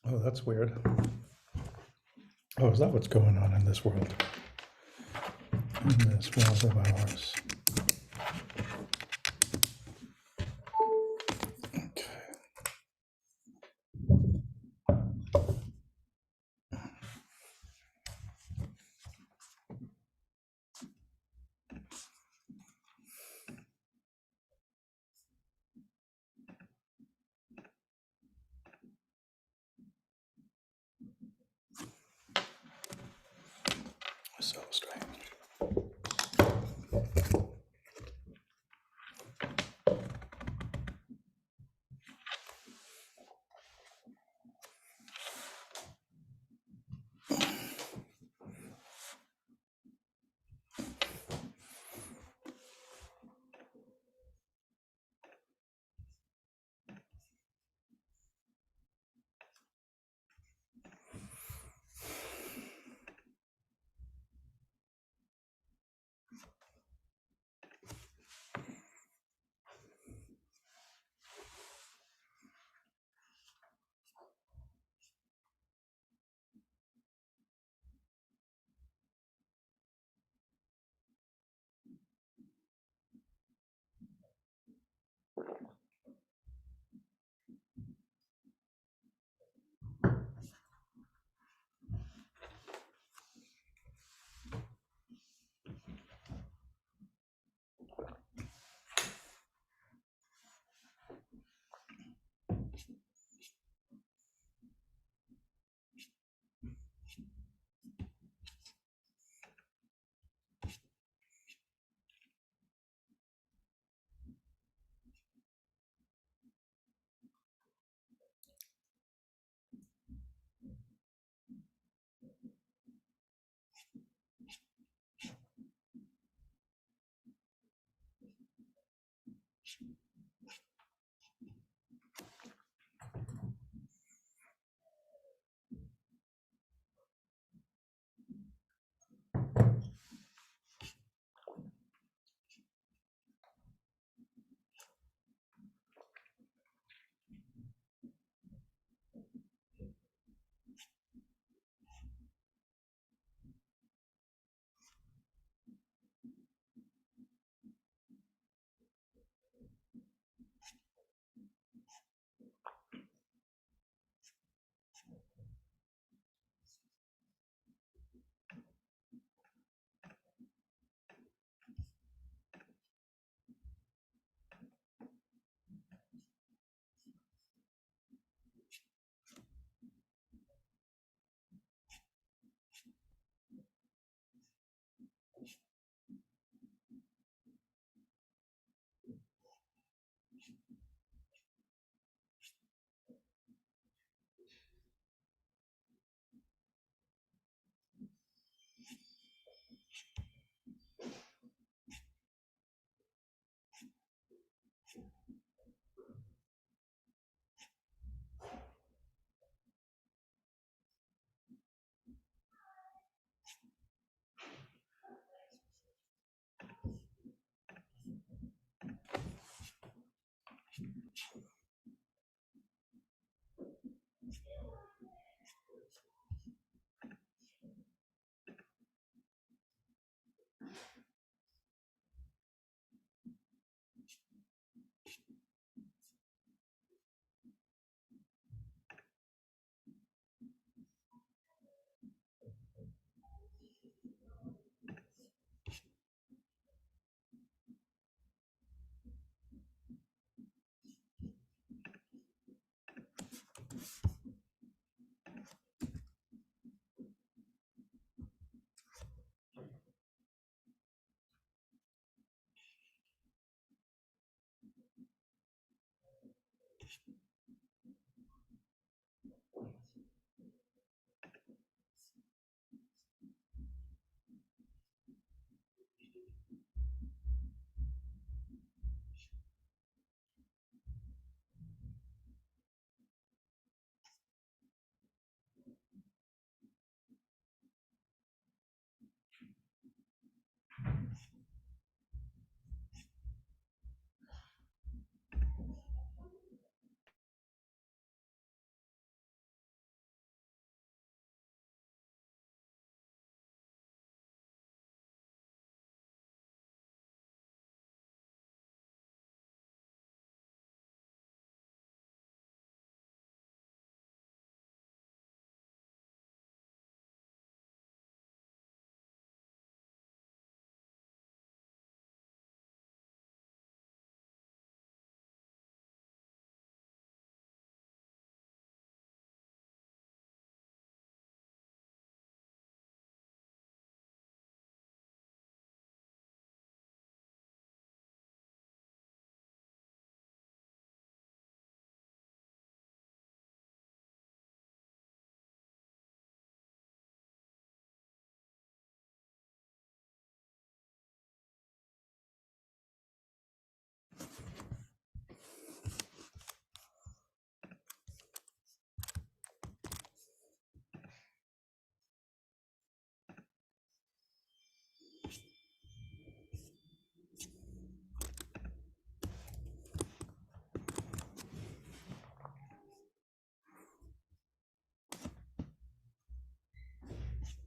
Oh, that's weird. Oh, is that what's going on in this world? In this world of ours. Okay. So strange.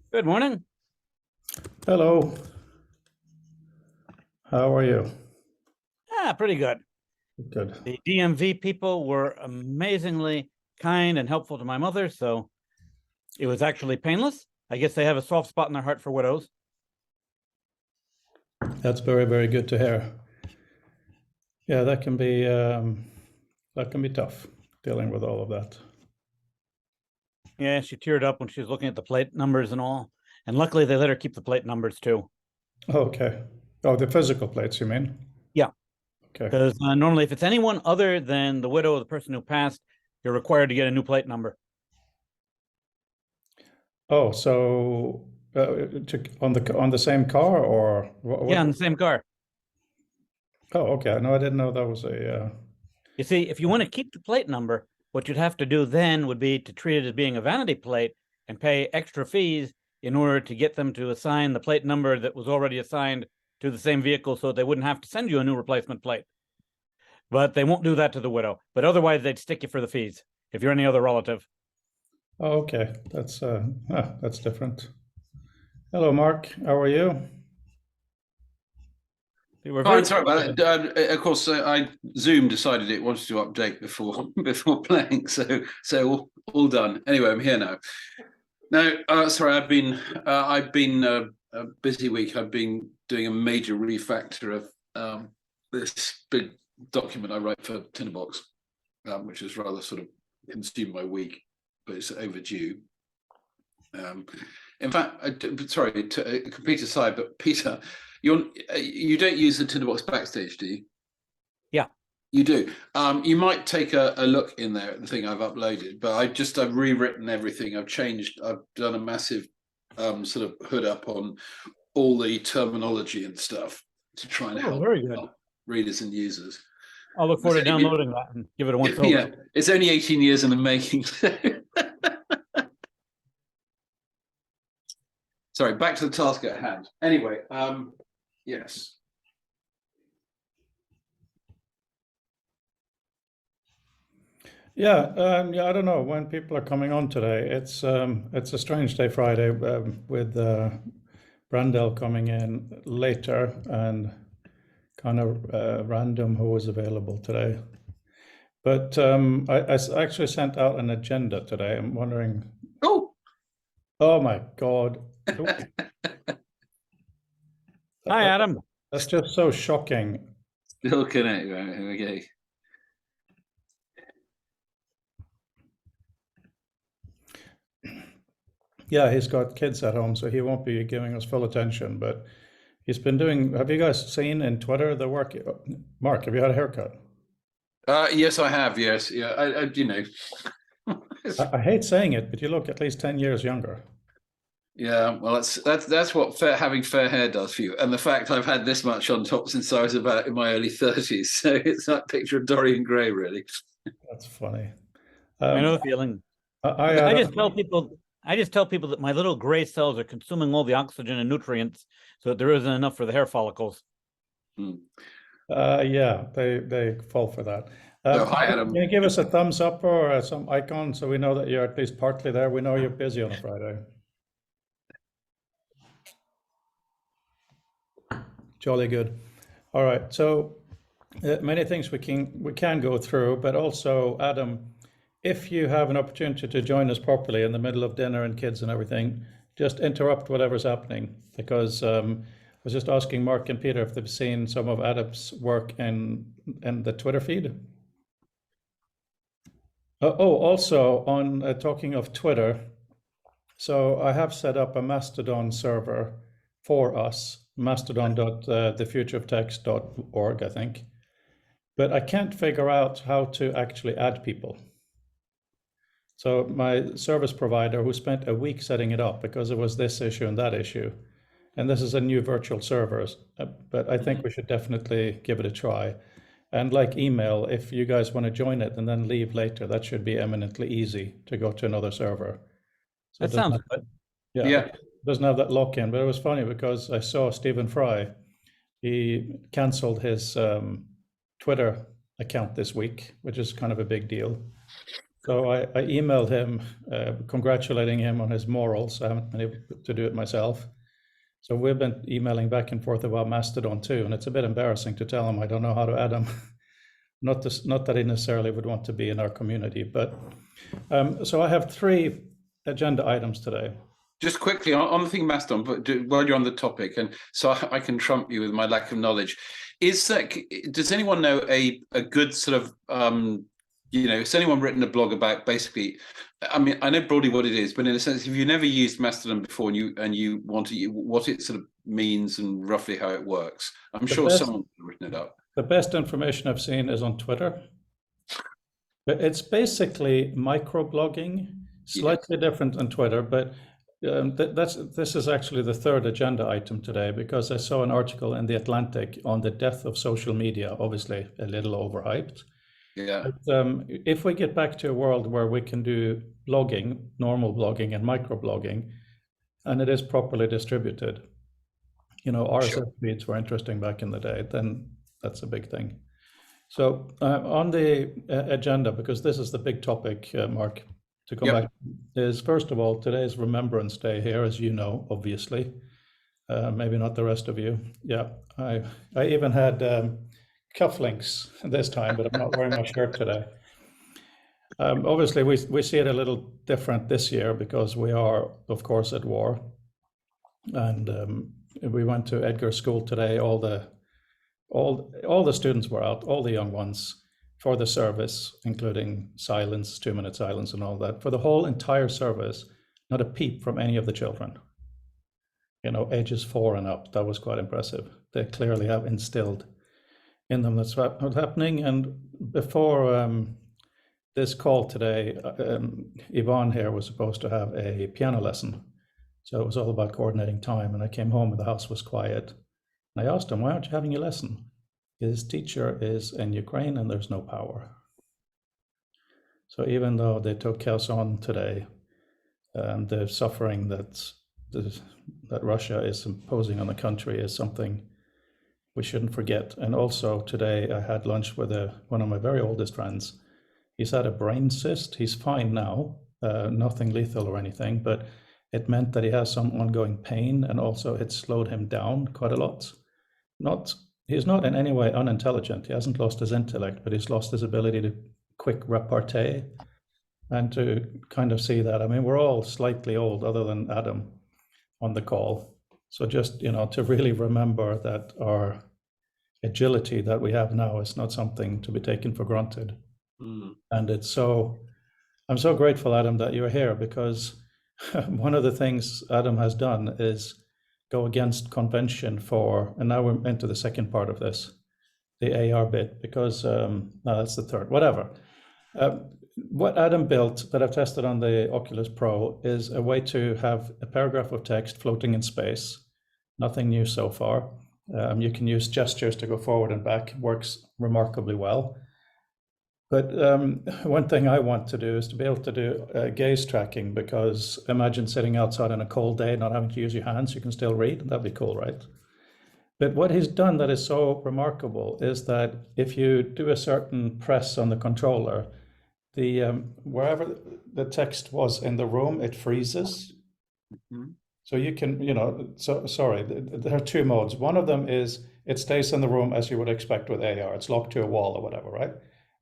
Good morning. Hello. How are you? Pretty good. Good. The DMV people were amazingly kind and helpful to my mother, so it was actually painless. I guess they have a soft spot in their heart for widows. That's very, very good to hear. Yeah, that can be tough dealing with all of that. Yeah, she teared up when she was looking at the plate numbers and all. And luckily they let her keep the plate numbers too. Okay. Oh, the physical plates, you mean? Yeah. Okay. Because normally if it's anyone other than the widow or the person who passed, you're required to get a new plate number. Oh, so on the same car or what? Yeah, on the same car. Oh, okay. No, I didn't know that was a. You see, if you want to keep the plate number, what you'd have to do then would be to treat it as being a vanity plate and pay extra fees in order to get them to assign the plate number that was already assigned to the same vehicle so they wouldn't have to send you a new replacement plate. But they won't do that to the widow. But otherwise, they'd stick you for the fees if you're any other relative. Oh, okay. That's different. Hello, Mark. How are you? Fine, sorry about that. Of course, Zoom decided it wanted to update before playing, so all done. Anyway, I'm here now. No, sorry, I've been a busy week. I've been doing a major refactor of this big document I write for Tinderbox, which is rather sort of consumed my week, but it's overdue. In fact, sorry, to a complete aside, but Peter, you don't use the Tinderbox Backstage, do you? Yeah. You do. You might take a look in there at the thing I've uploaded, but I've rewritten everything. I've done a massive sort of hood up on all the terminology and stuff to try and help readers and users. I'll look forward to downloading that and give it a once over. Yeah, it's only 18 years in the making. Sorry, back to the task at hand. Anyway, yes. Yeah, I don't know when people are coming on today. It's a strange day Friday with Brandel coming in later and kind of random who was available today. But I actually sent out an agenda today. I'm wondering. Oh my God. Hi, Adam. That's just so shocking. Still connect. Right, here we go. Yeah, he's got kids at home, so he won't be giving us full attention. But he's been doing. Have you guys seen in Twitter the work? Mark, have you had a haircut? Yes, I have. Yes, yeah. I you know. I hate saying it, but you look at least 10 years younger. Yeah, well, that's what having fair hair does for you, and the fact I've had this much on top since I was about in my early 30s, so it's that picture of Dorian Gray, really. That's funny. I know the feeling. I just tell people that my little gray cells are consuming all the oxygen and nutrients, so that there isn't enough for the hair follicles. Yeah, they fall for that. Hi, Adam. Can you give us a thumbs up or some icon so we know that you're at least partly there? We know you're busy on a Friday. Jolly good. All right, so many things we can go through, but also, Adam, if you have an opportunity to join us properly in the middle of dinner and kids and everything, just interrupt whatever's happening, because I was just asking Mark and Peter if they've seen some of Adam's work in the Twitter feed. Also on talking of Twitter, so I have set up a Mastodon server for us, mastodon.thefutureoftext.org, I think, but I can't figure out how to actually add people. So my service provider, who spent a week setting it up because it was this issue and that issue, and this is a new virtual server, but I think we should definitely give it a try. And like email, if you guys want to join it and then leave later, that should be eminently easy to go to another server. So that sounds good. Yeah. It doesn't have that lock-in, but it was funny because I saw Stephen Fry. He canceled his Twitter account this week, which is kind of a big deal. So I emailed him, congratulating him on his morals. I haven't been able to do it myself. So we've been emailing back and forth about Mastodon too, and it's a bit embarrassing to tell him I don't know how to add him. Not that he necessarily would want to be in our community, but so I have 3 agenda items today. Just quickly on the thing Mastodon, but while you're on the topic, and so I can trump you with my lack of knowledge, is that, does anyone know a good sort of has anyone written a blog about basically, I mean, I know broadly what it is, but in a sense, if you've never used Mastodon before and you want to, what it sort of means and roughly how it works, I'm sure someone's written it up. The best information I've seen is on Twitter. But it's basically microblogging, slightly different than Twitter, but this is actually the 3rd agenda item today, because I saw an article in The Atlantic on the death of social media, obviously a little overhyped. Yeah. But, if we get back to a world where we can do blogging, normal blogging and microblogging, and it is properly distributed, RSS feeds were interesting back in the day, then that's a big thing. So on the agenda, because this is the big topic, Mark, to come back, is first of all, today's Remembrance Day here, as you know, obviously. Maybe not the rest of you. Yeah, I even had cufflinks this time, but I'm not wearing my shirt today. Obviously, we see it a little different this year because we are, of course, at war. And we went to Edgar School today. All the students were out, all the young ones, for the service, including silence, 2-minute silence and all that. For the whole entire service, not a peep from any of the children. Ages 4 and up. That was quite impressive. They clearly have instilled in them that's what's happening. And before this call today, Yvonne here was supposed to have a piano lesson. So it was all about coordinating time. And I came home and the house was quiet. And I asked him, why aren't you having your lesson? His teacher is in Ukraine and there's no power. So even though they took Kherson today, the suffering that Russia is imposing on the country is something we shouldn't forget. And also today I had lunch with one of my very oldest friends. He's had a brain cyst. He's fine now, nothing lethal or anything, but it meant that he has some ongoing pain, and also it slowed him down quite a lot. He's not in any way unintelligent. He hasn't lost his intellect, but he's lost his ability to quick repartee and to kind of see that. I mean, we're all slightly old, other than Adam on the call. So just, to really remember that our agility that we have now is not something to be taken for granted. And I'm so grateful, Adam, that you're here, because one of the things Adam has done is go against convention and now we're into the second part of this, the AR bit, because, no, that's the third, whatever. What Adam built that I've tested on the Oculus Pro is a way to have a paragraph of text floating in space. Nothing new so far. You can use gestures to go forward and back, works remarkably well. But one thing I want to do is to be able to do gaze tracking, because imagine sitting outside on a cold day, not having to use your hands, you can still read. That'd be cool, right? But what he's done that is so remarkable is that if you do a certain press on the controller, wherever the text was in the room, it freezes. Mm-hmm. So you can, sorry, there are 2 modes. One of them is it stays in the room as you would expect with AR. It's locked to a wall or whatever, right?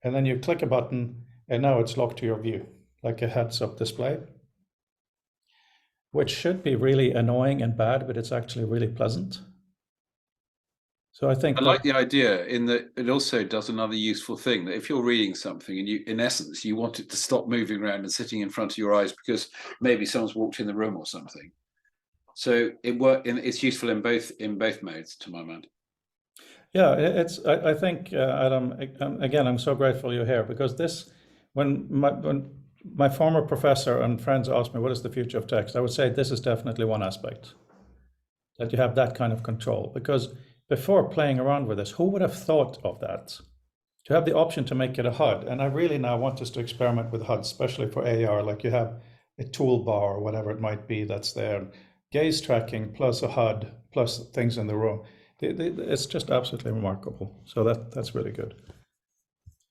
And then you click a button and now it's locked to your view, like a heads-up display, which should be really annoying and bad, but it's actually really pleasant. So I think I like the idea in that it also does another useful thing, that if you're reading something and in essence, you want it to stop moving around and sitting in front of your eyes because maybe someone's walked in the room or something. So it's useful in both modes, to my mind. Yeah, I think, Adam, again, I'm so grateful you're here, because when my former professor and friends asked me, what is the future of text? I would say this is definitely one aspect, that you have that kind of control. Because before playing around with this, who would have thought of that? To have the option to make it a HUD. And I really now want us to experiment with HUDs, especially for AR, like you have a toolbar or whatever it might be that's there. Gaze tracking plus a HUD plus things in the room. It's just absolutely remarkable. So that's really good.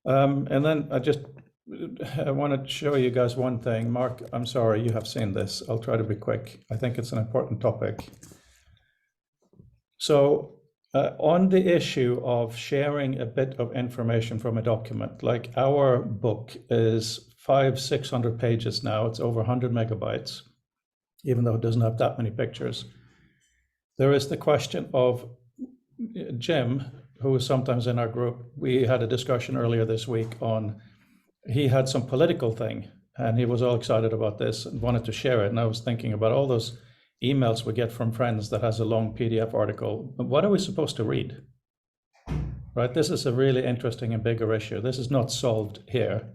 And then I just I want to show you guys one thing. Mark, I'm sorry, you have seen this. I'll try to be quick. I think it's an important topic. So on the issue of sharing a bit of information from a document, like our book is 500-600 pages now. It's over 100 megabytes, even though it doesn't have that many pictures. There is the question of Jim, who is sometimes in our group. We had a discussion earlier this week on, he had some political thing and he was all excited about this and wanted to share it. And I was thinking about all those emails we get from friends that has a long PDF article. What are we supposed to read? Right, this is a really interesting and bigger issue. This is not solved here,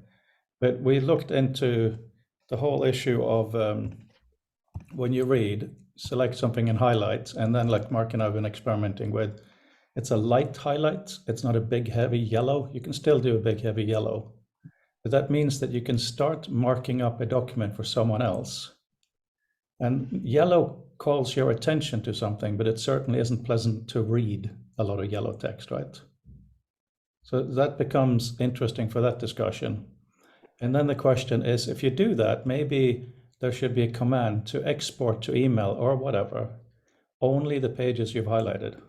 but we looked into the whole issue of when you read, select something and highlight, and then like Mark and I have been experimenting with, it's a light highlight. It's not a big heavy yellow. You can still do a big heavy yellow, but that means that you can start marking up a document for someone else. And yellow calls your attention to something, but it certainly isn't pleasant to read a lot of yellow text, right? So that becomes interesting for that discussion. And then the question is, if you do that, maybe there should be a command to export to email or whatever, only the pages you've highlighted.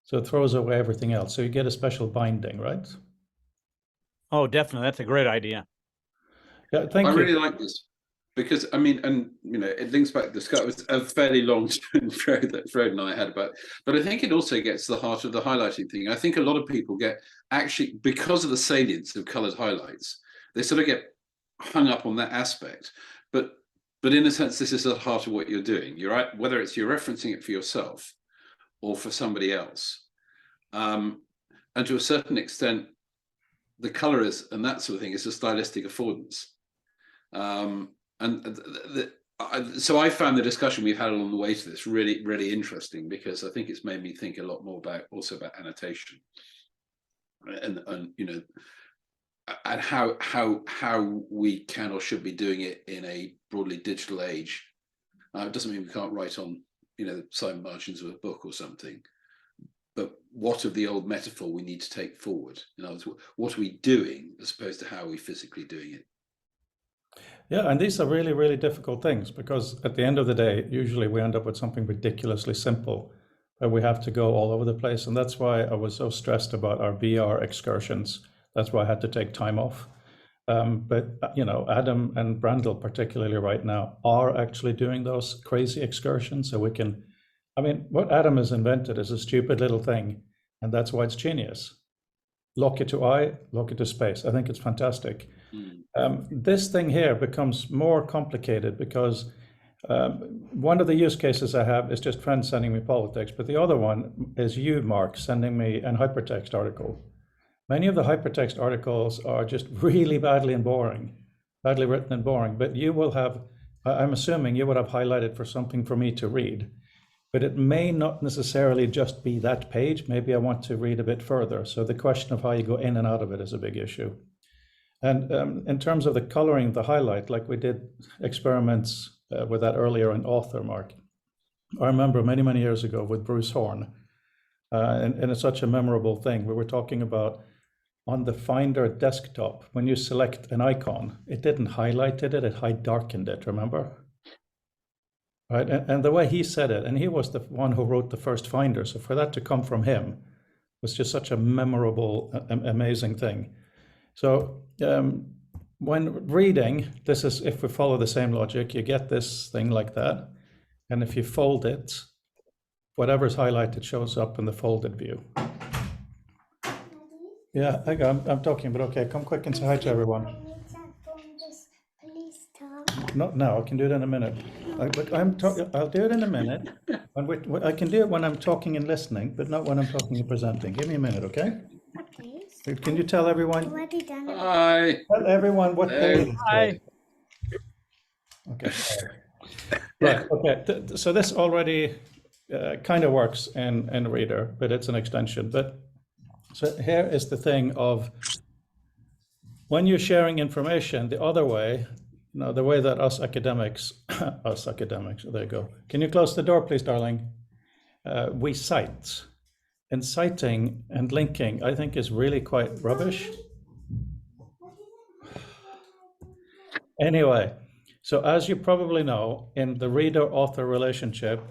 So it throws away everything else. So you get a special binding, right? Oh, definitely. That's a great idea. Yeah, thank you. I really like this because I mean, and you know, it links back to this. It was a fairly long thread that Fred and I had about, but I think it also gets to the heart of the highlighting thing. I think a lot of people get actually, because of the salience of colored highlights, they sort of get hung up on that aspect. But in a sense, this is at the heart of what you're doing. You're right, whether it's you're referencing it for yourself or for somebody else, and to a certain extent, the color is, and that sort of thing, is a stylistic affordance. So I found the discussion we've had along the way to this really, really interesting, because I think it's made me think a lot more about annotation, and you know, and how we can or should be doing it in a broadly digital age. It doesn't mean we can't write on, you know, the side margins of a book or something, but what of the old metaphor we need to take forward? In other words, what are we doing as opposed to how are we physically doing it? Yeah, and these are really, really difficult things, because at the end of the day, usually we end up with something ridiculously simple, but we have to go all over the place. And that's why I was so stressed about our VR excursions. That's why I had to take time off. But, you know, Adam and Brandel, particularly right now, are actually doing those crazy excursions. So we can, I mean, what Adam has invented is a stupid little thing, and that's why it's genius. Lock it to eye, lock it to space. I think it's fantastic. This thing here becomes more complicated because one of the use cases I have is just friends sending me politics, but the other one is you, Mark, sending me an hypertext article. Many of the hypertext articles are just really badly written and boring, but you will have, I'm assuming you would have highlighted for something for me to read, but it may not necessarily just be that page. Maybe I want to read a bit further. So the question of how you go in and out of it is a big issue. And in terms of the coloring of the highlight, like we did experiments with that earlier in Author, Mark. I remember many, many years ago with Bruce Horn, and it's such a memorable thing. We were talking about on the Finder desktop, when you select an icon, it didn't highlight it, it darkened it, remember? Right, and the way he said it, and he was the one who wrote the first Finder, so for that to come from him was just such a memorable, amazing thing. So when reading, this is, if we follow the same logic, you get this thing like that, and if you fold it, whatever's highlighted shows up in the folded view. Yeah, I'm talking, but okay, come quick and say hi to everyone. Not now, I can do it in a minute. I'll do it in a minute. I can do it when I'm talking and listening, but not when I'm talking and presenting. Give me a minute, okay? Okay. Can you tell everyone? Hi. Tell everyone what day it is. Hi. Okay. Right. Okay. So this already kind of works in Reader, but it's an extension. But so here is the thing of when you're sharing information the other way, you know, the way that us academics, there you go. Can you close the door, please, darling? We cite. And citing and linking, I think, is really quite rubbish. Anyway, so as you probably know, in the reader-author relationship,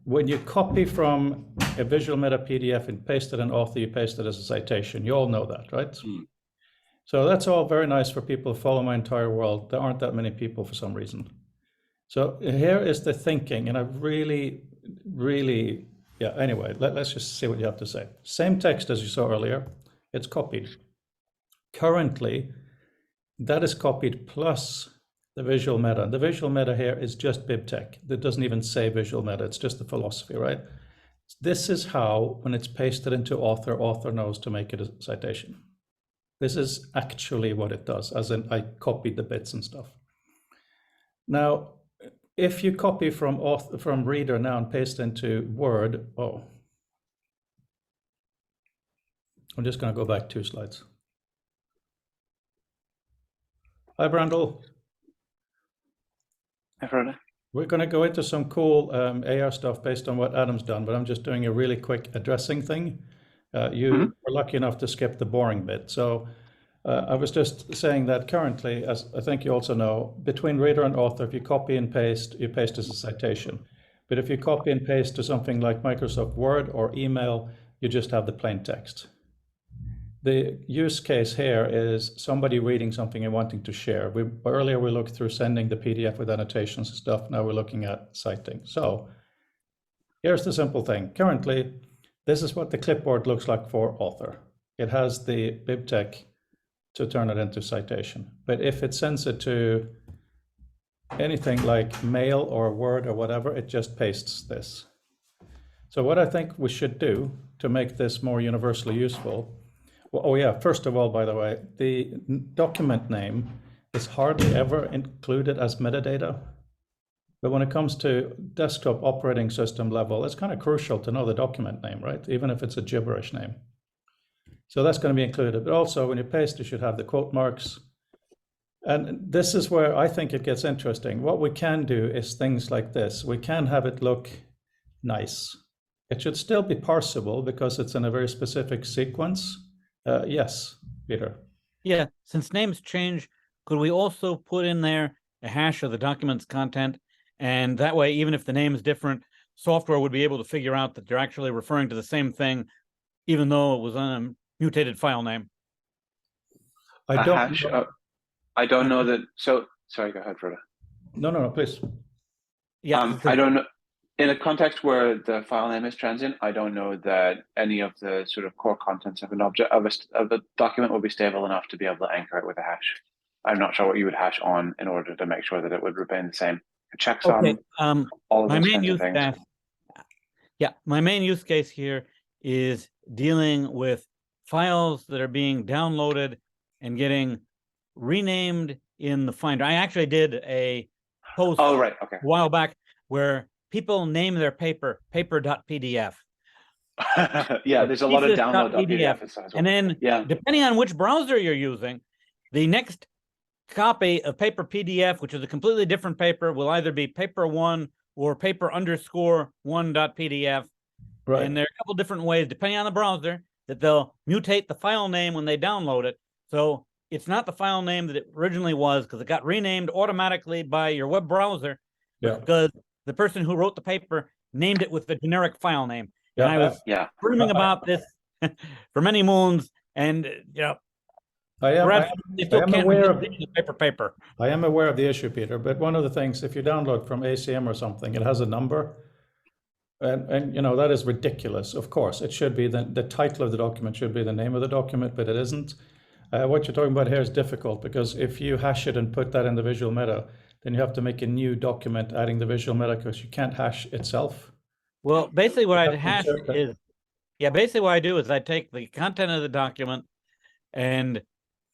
when you copy from a Visual Meta PDF and paste it in author, you paste it as a citation. You all know that, right? Mm. So that's all very nice for people who follow my entire world. There aren't that many people for some reason. So here is the thinking, and I've really, yeah, anyway, let's just see what you have to say. Same text as you saw earlier, it's copied. Currently, that is copied plus the Visual Meta. The Visual Meta here is just BibTeX. That doesn't even say Visual Meta, it's just the philosophy, right? This is how, when it's pasted into author, author knows to make it a citation. This is actually what it does, as in I copied the bits and stuff. Now, if you copy from reader now and paste into Word, I'm just going to go back 2 slides. Hi, Brandel. Hi, Frode. We're going to go into some cool AR stuff based on what Adam's done, but I'm just doing a really quick addressing thing. You were lucky enough to skip the boring bit. So I was just saying that currently, as I think you also know, between reader and author, if you copy and paste, you paste as a citation. But if you copy and paste to something like Microsoft Word or email, you just have the plain text. The use case here is somebody reading something and wanting to share. Earlier we looked through sending the PDF with annotations and stuff. Now we're looking at citing. So here's the simple thing. Currently, this is what the clipboard looks like for author. It has the BibTeX to turn it into citation. But if it sends it to anything like mail or Word or whatever, it just pastes this. So what I think we should do to make this more universally useful, oh yeah, first of all, by the way, the document name is hardly ever included as metadata. But when it comes to desktop operating system level, it's kind of crucial to know the document name, right? Even if it's a gibberish name. So that's going to be included. But also when you paste, you should have the quote marks. And this is where I think it gets interesting. What we can do is things like this. We can have it look nice. It should still be parsable because it's in a very specific sequence. Yes, Peter. Yeah, since names change, could we also put in there a hash of the document's content? And that way, even if the name is different, software would be able to figure out that they're actually referring to the same thing, even though it was on a mutated file name. I don't know that. So sorry, go ahead, Frode. No, please. Yeah, I don't know. In a context where the file name is transient, I don't know that any of the sort of core contents of an object of a document will be stable enough to be able to anchor it with a hash. I'm not sure what you would hash on in order to make sure that it would remain the same. It checks on all of those kinds of things. My main use case here is dealing with files that are being downloaded and getting renamed in the Finder. I actually did a post a while back where people name their paper.pdf. Yeah, there's a lot of download.pdf. And then depending on which browser you're using, the next copy of paper PDF, which is a completely different paper, will either be paper1 or paper_1.pdf. Right. And there are a couple different ways, depending on the browser, that they'll mutate the file name when they download it. So it's not the file name that it originally was because it got renamed automatically by your web browser because the person who wrote the paper named it with the generic file name. And I was dreaming about this for many moons, and I am aware of the paper. I am aware of the issue, Peter. But one of the things, if you download from ACM or something, it has a number, and that is ridiculous. Of course, it should be the title of the document should be the name of the document, but it isn't. What you're talking about here is difficult because if you hash it and put that in the Visual Meta, then you have to make a new document adding the Visual Meta because you can't hash itself. Well, basically what I'd hash is, basically what I do is I take the content of the document and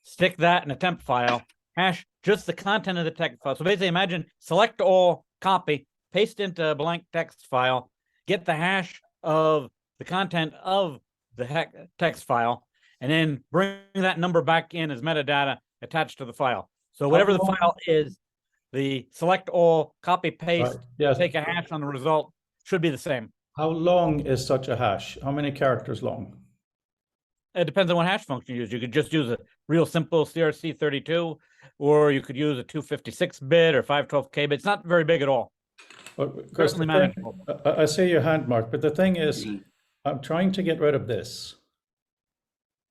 stick that in a temp file, hash just the content of the text file. So basically imagine select all, copy, paste into a blank text file, get the hash of the content of the text file, and then bring that number back in as metadata attached to the file. So whatever the file is, the select all, copy, paste, take a hash on the result should be the same. How long is such a hash? How many characters long? It depends on what hash function you use. You could just use a real simple CRC32, or you could use a 256-bit or 512K bit. It's not very big at all. Well, because Certainly the thing- manageable. I see your hand, Mark, but the thing is, Mhm. I'm trying to get rid of this,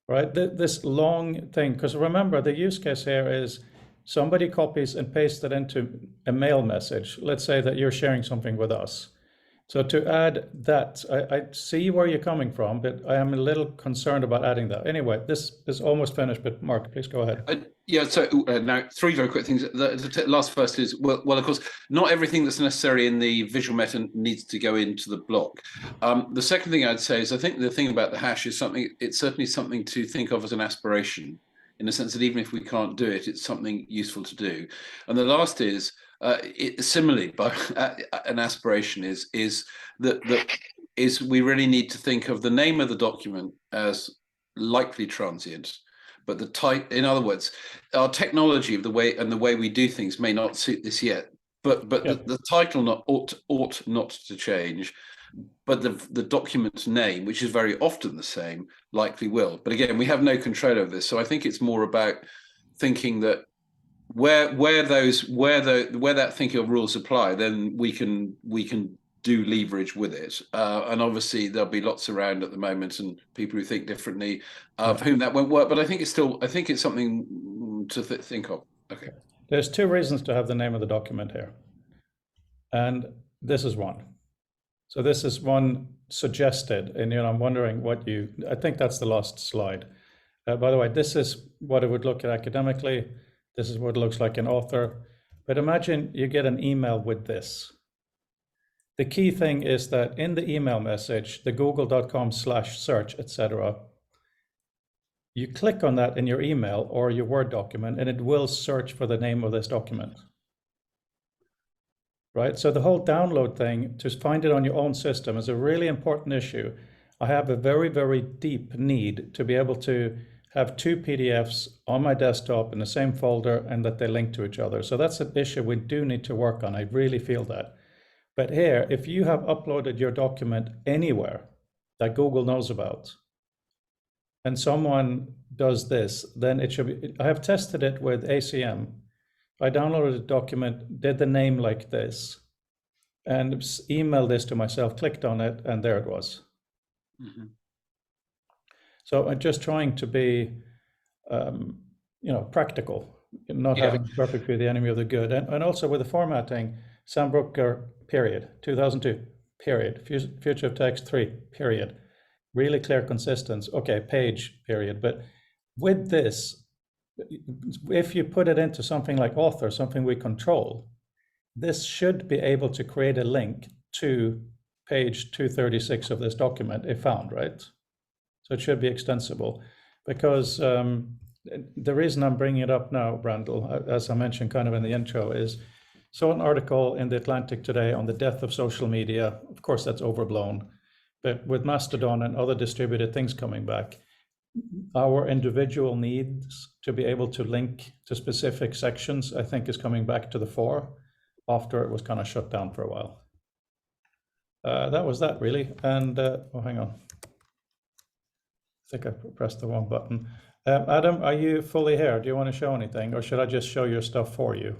right? This long thing, because remember, the use case here is somebody copies and pastes it into a mail message. Let's say that you're sharing something with us. So to add that, I see where you're coming from, but I am a little concerned about adding that. Anyway, this is almost finished, but Mark, please go ahead. Yeah, so now 3 very quick things. The last first is, well, of course, not everything that's necessary in the visual meta needs to go into the block. The second thing I'd say is I think the thing about the hash is it's certainly something to think of as an aspiration, in the sense that even if we can't do it, it's something useful to do. And the last is, similarly, by an aspiration is that we really need to think of the name of the document as likely transient. But the type, in other words, our technology of the way we do things may not suit this yet. But Yeah. the title ought not to change. But the document's name, which is very often the same, likely will. But again, we have no control over this. So I think it's more about thinking that where that thinking of rules apply, then we can do leverage with it, and obviously there'll be lots around at the moment and people who think differently, for whom that won't work. But I think it's something to think of. Okay. There's 2 reasons to have the name of the document here, and this is one. So this is one suggested, and I'm wondering I think that's the last slide. By the way, this is what it would look at academically. This is what it looks like in author. But imagine you get an email with this. The key thing is that in the email message, the google.com/search, etc., you click on that in your email or your Word document, and it will search for the name of this document. Right? So the whole download thing, to find it on your own system, is a really important issue. I have a very, very deep need to be able to have 2 PDFs on my desktop in the same folder and that they link to each other. So that's an issue we do need to work on. I really feel that. But here, if you have uploaded your document anywhere that Google knows about, and someone does this, then it should be, I have tested it with ACM. I downloaded a document, did the name like this, and emailed this to myself, clicked on it, and there it was. Mm-hmm. So I'm just trying to be, practical, not having perfect be the enemy of the good. And also with the formatting, Sam Brooker, period, 2002, period, future of text 3, period. Really clear consistency, okay, page, period. But with this, if you put it into something like author, something we control, this should be able to create a link to page 236 of this document if found, right? So it should be extensible, because the reason I'm bringing it up now, Brandel, as I mentioned kind of in the intro, is saw an article in The Atlantic today on the death of social media. Of course, that's overblown, but with Mastodon and other distributed things coming back, our individual needs to be able to link to specific sections, I think, is coming back to the fore after it was kind of shut down for a while. That was that, really. And, oh, hang on. I think I pressed the wrong button. Adam, are you fully here? Do you want to show anything, or should I just show your stuff for you?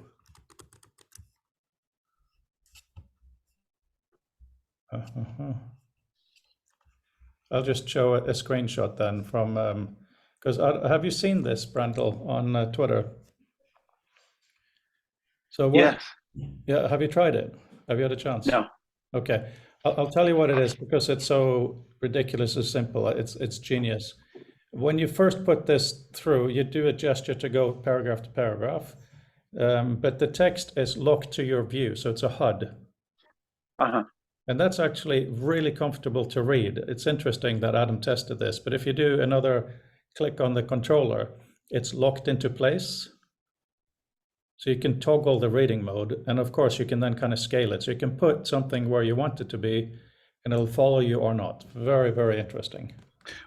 I'll just show a screenshot then from, because have you seen this, Brandel, on Twitter? So what, Yes. Yeah, have you tried it? Have you had a chance? No. Okay, I'll tell you what it is, because it's so ridiculously simple. It's genius. When you first put this through, you do a gesture to go paragraph to paragraph, but the text is locked to your view, so it's a HUD. Uh-huh. And that's actually really comfortable to read. It's interesting that Adam tested this, but if you do another click on the controller, it's locked into place. So you can toggle the reading mode, and of course you can then kind of scale it. So you can put something where you want it to be, and it'll follow you or not. Very, very interesting.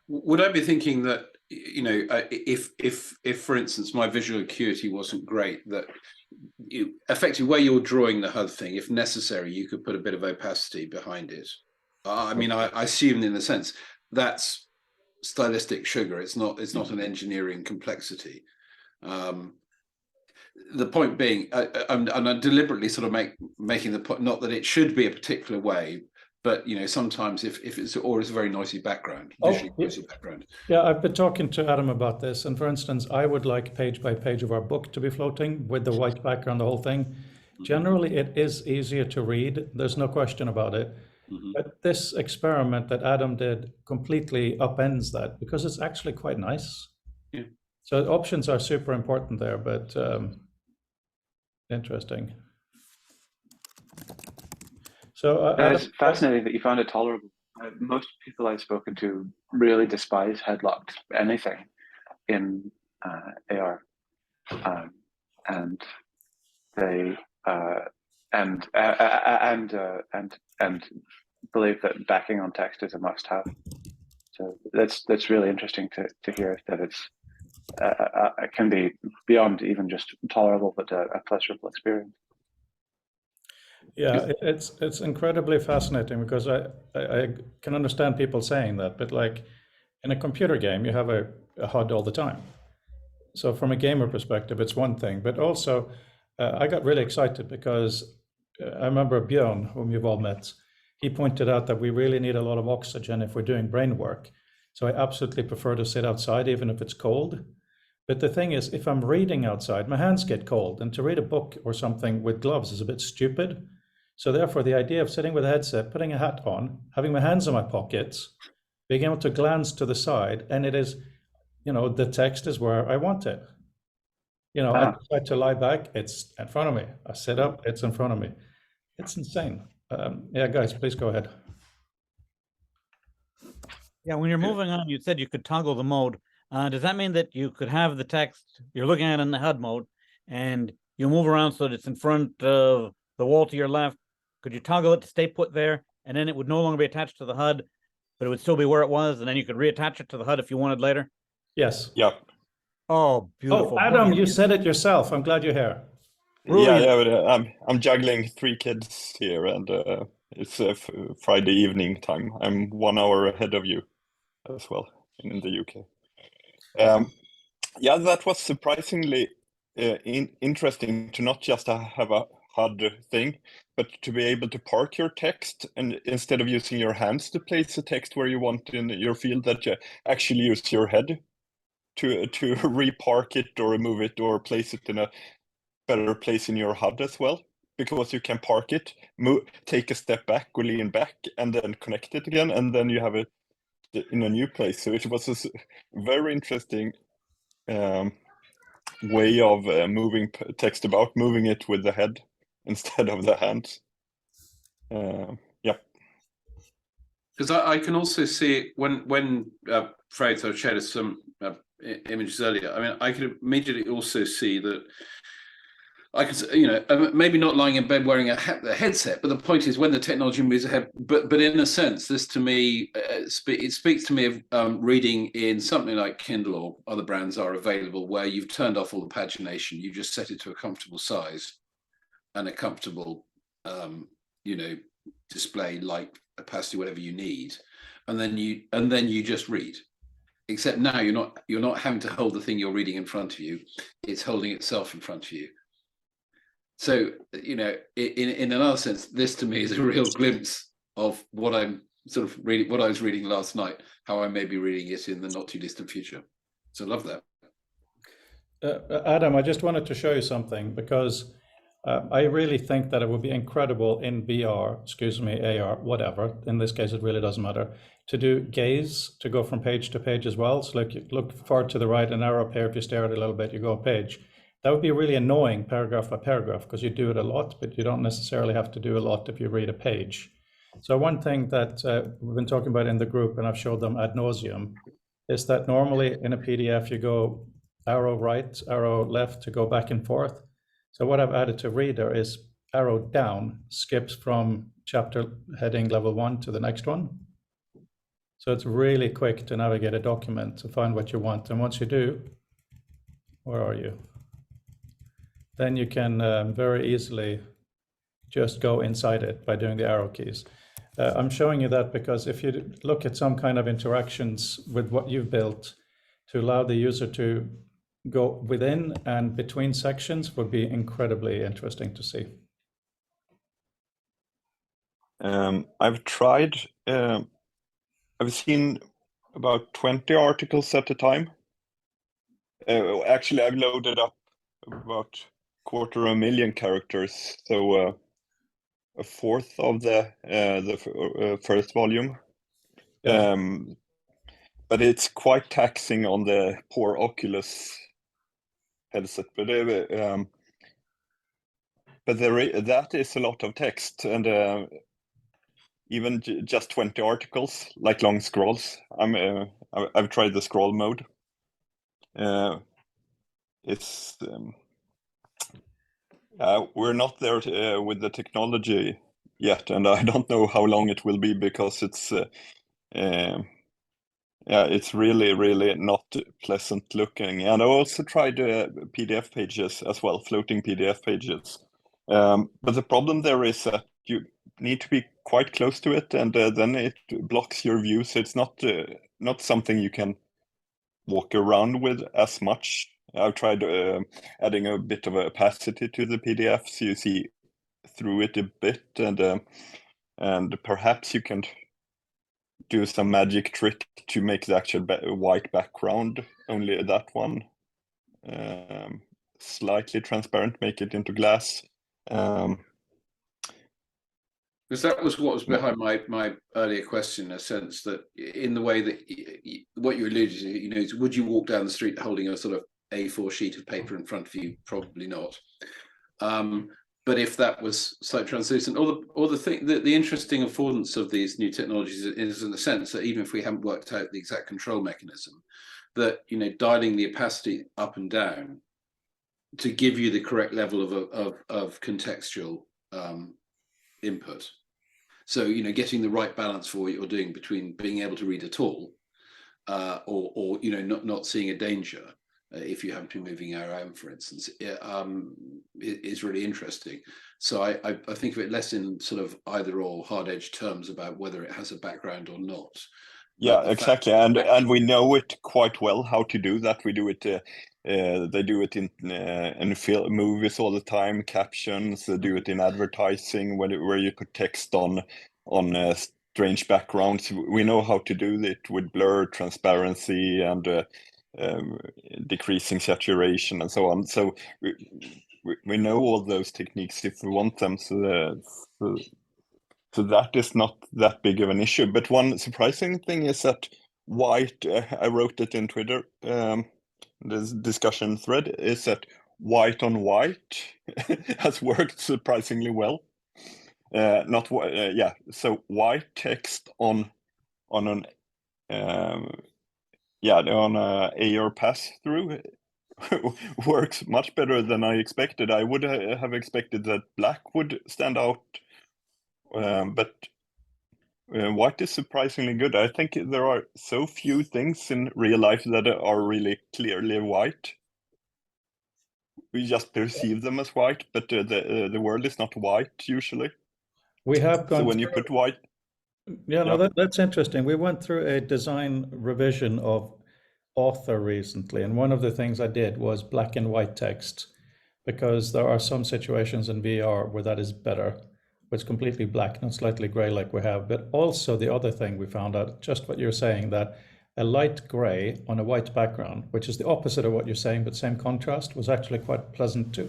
Would I be thinking that, if for instance my visual acuity wasn't great, that effectively where you're drawing the HUD thing, if necessary, you could put a bit of opacity behind it? I mean, I assume in a sense that's stylistic sugar. It's not an engineering complexity. The point being, and I'm deliberately sort of making the point, not that it should be a particular way, but sometimes if it's a very noisy background, visually noisy background. Yeah, I've been talking to Adam about this, and for instance, I would like page by page of our book to be floating with the white background, the whole thing. Generally, it is easier to read. There's no question about it. But this experiment that Adam did completely upends that because it's actually quite nice. Yeah. So options are super important there, but interesting. So it's fascinating that you found it tolerable. Most people I've spoken to really despise headlocked anything in AR, and they and believe that backing on text is a must-have. So that's really interesting to hear that it can be beyond even just tolerable, but a pleasurable experience. Yeah, it's incredibly fascinating because I can understand people saying that, but like in a computer game, you have a HUD all the time. So from a gamer perspective, it's one thing, but also I got really excited because I remember Björn, whom you've all met, he pointed out that we really need a lot of oxygen if we're doing brain work. So I absolutely prefer to sit outside, even if it's cold. But the thing is, if I'm reading outside, my hands get cold, and to read a book or something with gloves is a bit stupid. So therefore, the idea of sitting with a headset, putting a hat on, having my hands in my pockets, being able to glance to the side, and it is, the text is where I want it. I try to lie back, it's in front of me. I sit up, it's in front of me. It's insane. Yeah, guys, please go ahead. Yeah, when you're moving on, you said you could toggle the mode. Does that mean that you could have the text you're looking at in the HUD mode and you move around so that it's in front of the wall to your left? Could you toggle it to stay put there, and then it would no longer be attached to the HUD, but it would still be where it was, and then you could reattach it to the HUD if you wanted later? Yes. Yeah. Oh, beautiful. Oh, Adam, you said it yourself. I'm glad you're here. Brilliant. Yeah, but I'm juggling 3 kids here, and it's Friday evening time. I'm 1 hour ahead of you as well in the UK. Yeah, that was surprisingly interesting to not just have a HUD thing, but to be able to park your text, and instead of using your hands to place the text where you want in your field, that you actually use your head to repark it or remove it or place it in a better place in your HUD as well, because you can park it, take a step back or lean back, and then connect it again, and then you have it in a new place. So it was a very interesting way of moving text about, moving it with the head instead of the hands. Yeah. Because I can also see it when Fred showed us some images earlier. I mean, I could immediately also see that I could, maybe not lying in bed wearing a headset, but the point is when the technology moves ahead. But in a sense, this to me, it speaks to me of reading in something like Kindle or other brands are available, where you've turned off all the pagination. You just set it to a comfortable size and a comfortable, display, like opacity, whatever you need, and then you just read. Except now you're not having to hold the thing you're reading in front of you; it's holding itself in front of you. So, in another sense, this to me is a real glimpse of what I'm sort of reading, what I was reading last night, how I may be reading it in the not too distant future. So I love that. Adam, I just wanted to show you something because I really think that it would be incredible in VR, AR, whatever. In this case, it really doesn't matter, to do gaze, to go from page to page as well. So like you look far to the right, an arrow appears, if you stare at it a little bit, you go a page. That would be really annoying paragraph by paragraph because you do it a lot, but you don't necessarily have to do a lot if you read a page. So one thing that we've been talking about in the group, and I've showed them ad nauseum, is that normally in a PDF, you go arrow right, arrow left to go back and forth. So what I've added to Reader is arrow down, skips from chapter heading level 1 to the next one. So it's really quick to navigate a document to find what you want. And once you do, where are you? Then you can very easily just go inside it by doing the arrow keys. I'm showing you that because if you look at some kind of interactions with what you've built to allow the user to go within and between sections would be incredibly interesting to see. I've tried, I've seen about 20 articles at a time. Actually, I've loaded up about 250,000 characters, so a fourth of the first volume. Yeah. But it's quite taxing on the poor Oculus headset. But that is a lot of text, and even just 20 articles, like long scrolls. I've tried the scroll mode. It's we're not there with the technology yet, and I don't know how long it will be because it's it's really not pleasant looking. And I also tried PDF pages as well, floating PDF pages. But the problem there is that you need to be quite close to it, and then it blocks your view. So it's not something you can walk around with as much. I've tried adding a bit of opacity to the PDF, so you see through it a bit, and perhaps you can do some magic trick to make the actual white background, only that one, slightly transparent, make it into glass. Because that was what was behind my earlier question, in a sense that in the way that what you alluded to, you know, would you walk down the street holding a sort of A4 sheet of paper in front of you? Probably not. But if that was slightly translucent, or the interesting affordance of these new technologies is in the sense that even if we haven't worked out the exact control mechanism, that, you know, dialing the opacity up and down to give you the correct level of contextual input. So, you know, getting the right balance for what you're doing between being able to read at all, or you know, not seeing a danger. If you happen to be moving around, for instance, is really interesting. So I think of it less in sort of either or hard-edged terms about whether it has a background or not. Yeah, exactly, and we know it quite well how to do that. We do it. They do it in movies all the time, captions. They do it in advertising where you put text on strange backgrounds. We know how to do it with blur, transparency, and decreasing saturation and so on. So we know all those techniques if we want them. So that is not that big of an issue. But one surprising thing is that white, I wrote it in Twitter, this discussion thread, is that white on white has worked surprisingly well. So white text on an on a AR pass-through works much better than I expected. I would have expected that black would stand out, but white is surprisingly good. I think there are so few things in real life that are really clearly white. We just perceive them as white, but the world is not white usually. We have gone So when you put white, yeah, no, that's interesting. We went through a design revision of Author recently, and one of the things I did was black and white text, because there are some situations in VR where that is better, where it's completely black, not slightly gray like we have. But also the other thing we found out, just what you're saying, that a light gray on a white background, which is the opposite of what you're saying, but same contrast, was actually quite pleasant too.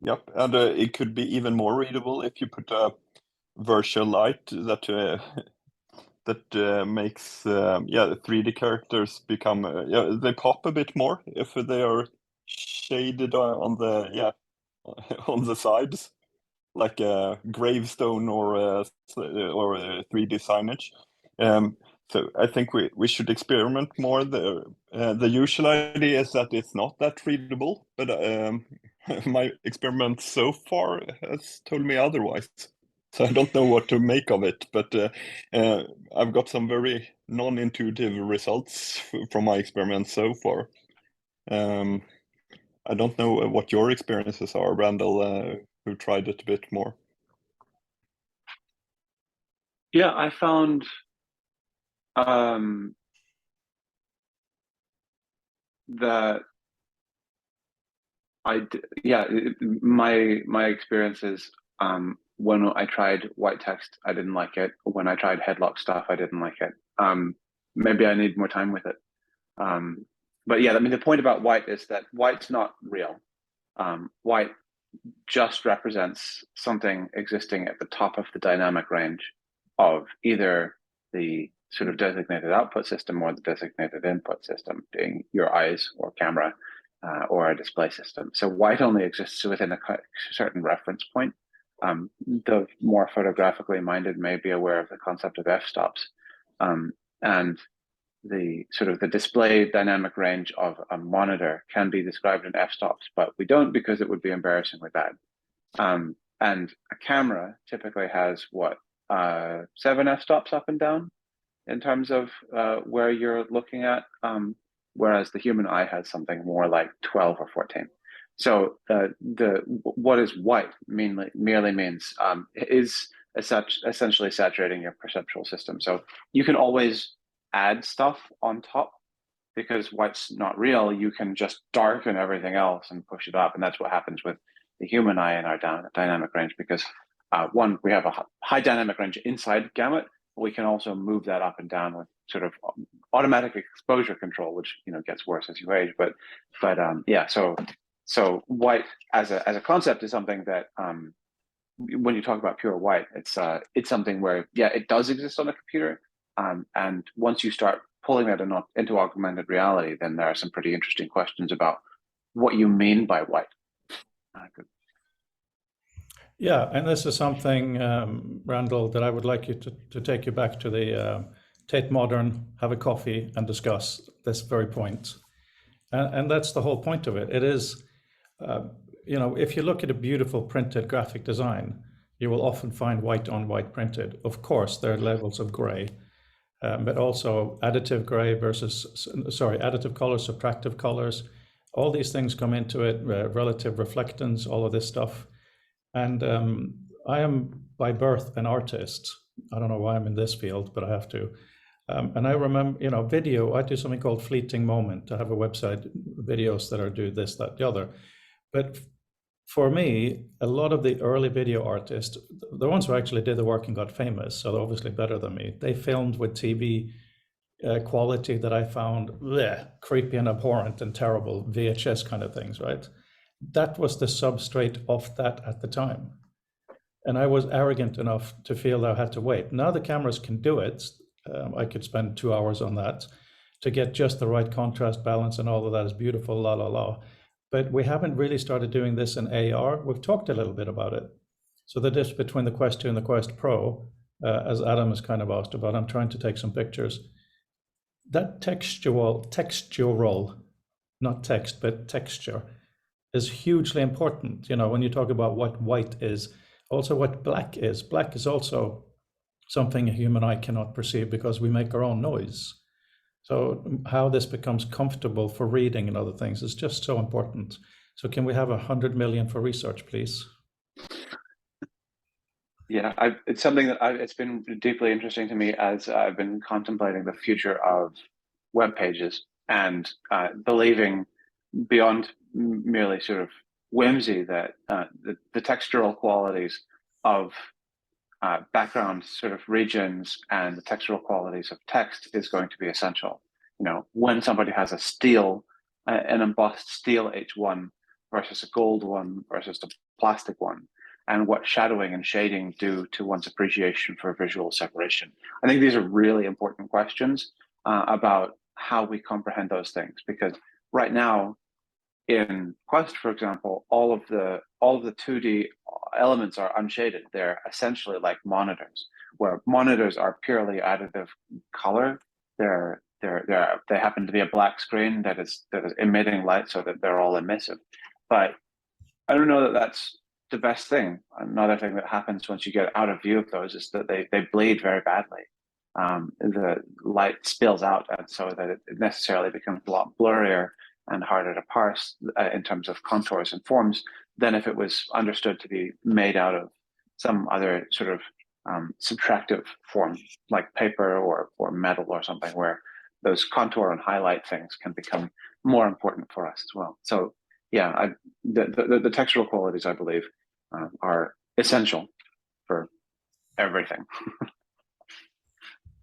Yep, and it could be even more readable if you put a virtual light that makes 3D characters become they pop a bit more if they are shaded on the on the sides, like a gravestone or 3D signage. So I think we should experiment more there. The usual idea is that it's not that readable, but my experiment so far has told me otherwise. So I don't know what to make of it, but I've got some very non-intuitive results from my experiments so far. I don't know what your experiences are, Randall, who tried it a bit more. Yeah, I found that my experience is when I tried white text, I didn't like it. When I tried headlock stuff, I didn't like it. Maybe I need more time with it. But yeah, I mean, the point about white is that white's not real. White just represents something existing at the top of the dynamic range of either the sort of designated output system or the designated input system, being your eyes or camera or a display system. So white only exists within a certain reference point. The more photographically minded may be aware of the concept of f-stops, and the sort of the display dynamic range of a monitor can be described in f-stops, but we don't because it would be embarrassingly bad. And a camera typically has what, 7 f-stops up and down in terms of where you're looking at, whereas the human eye has something more like 12 or 14. So what is white merely means is essentially saturating your perceptual system. So you can always add stuff on top because white's not real. You can just darken everything else and push it up, and that's what happens with the human eye in our dynamic range, because one, we have a high dynamic range inside gamut, but we can also move that up and down with sort of automatic exposure control, which gets worse as you age. But yeah, so white as a concept is something that when you talk about pure white, it's something where it does exist on a computer, and once you start pulling that into augmented reality, then there are some pretty interesting questions about what you mean by white. Yeah, and this is something, Randall, that I would like you to take you back to the Tate Modern, have a coffee and discuss this very point. And that's the whole point of it. It is, if you look at a beautiful printed graphic design, you will often find white on white printed. Of course, there are levels of gray, but also additive gray versus, additive colors, subtractive colors. All these things come into it, relative reflectance, all of this stuff. And I am by birth an artist. I don't know why I'm in this field, but I have to. And I remember, video, I do something called Fleeting Moment. I have a website, videos that are do this, that, the other. But for me, a lot of the early video artists, the ones who actually did the work and got famous, so they're obviously better than me, they filmed with TV quality that I found creepy and abhorrent and terrible, VHS kind of things, right? That was the substrate of that at the time. And I was arrogant enough to feel that I had to wait. Now the cameras can do it. I could spend 2 hours on that to get just the right contrast balance, and all of that is beautiful, la, la, la. But we haven't really started doing this in AR. We've talked a little bit about it. So the difference between the Quest 2 and the Quest Pro, as Adam has kind of asked about, I'm trying to take some pictures. That textural, not text, but texture, is hugely important. When you talk about what white is, also what black is. Black is also something a human eye cannot perceive because we make our own noise. So how this becomes comfortable for reading and other things is just so important. So can we have 100 million for research, please? Yeah, it's something that it's been deeply interesting to me as I've been contemplating the future of web pages and believing beyond merely sort of whimsy that the textural qualities of background sort of regions and the textural qualities of text is going to be essential. When somebody has a steel, an embossed steel H1 versus a gold one versus a plastic one, and what shadowing and shading do to one's appreciation for visual separation. I think these are really important questions about how we comprehend those things, because right now in Quest, for example, all of the 2D elements are unshaded. They're essentially like monitors, where monitors are purely additive color. They happen to be a black screen that is emitting light, so that they're all emissive. But I don't know that that's the best thing. Another thing that happens once you get out of view of those is that they bleed very badly. The light spills out, and so that it necessarily becomes a lot blurrier and harder to parse in terms of contours and forms than if it was understood to be made out of some other sort of subtractive form, like paper or metal or something, where those contour and highlight things can become more important for us as well. So yeah, the textural qualities, I believe, are essential for everything.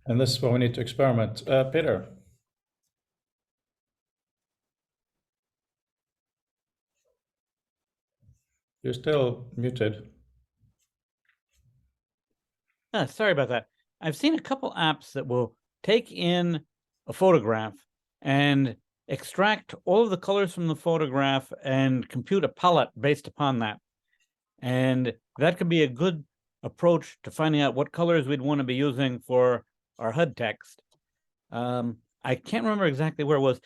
And this is where we need to experiment. Peter. You're still muted. Sorry about that. I've seen a couple apps that will take in a photograph and extract all of the colors from the photograph and compute a palette based upon that. And that could be a good approach to finding out what colors we'd want to be using for our HUD text. I can't remember exactly where it was.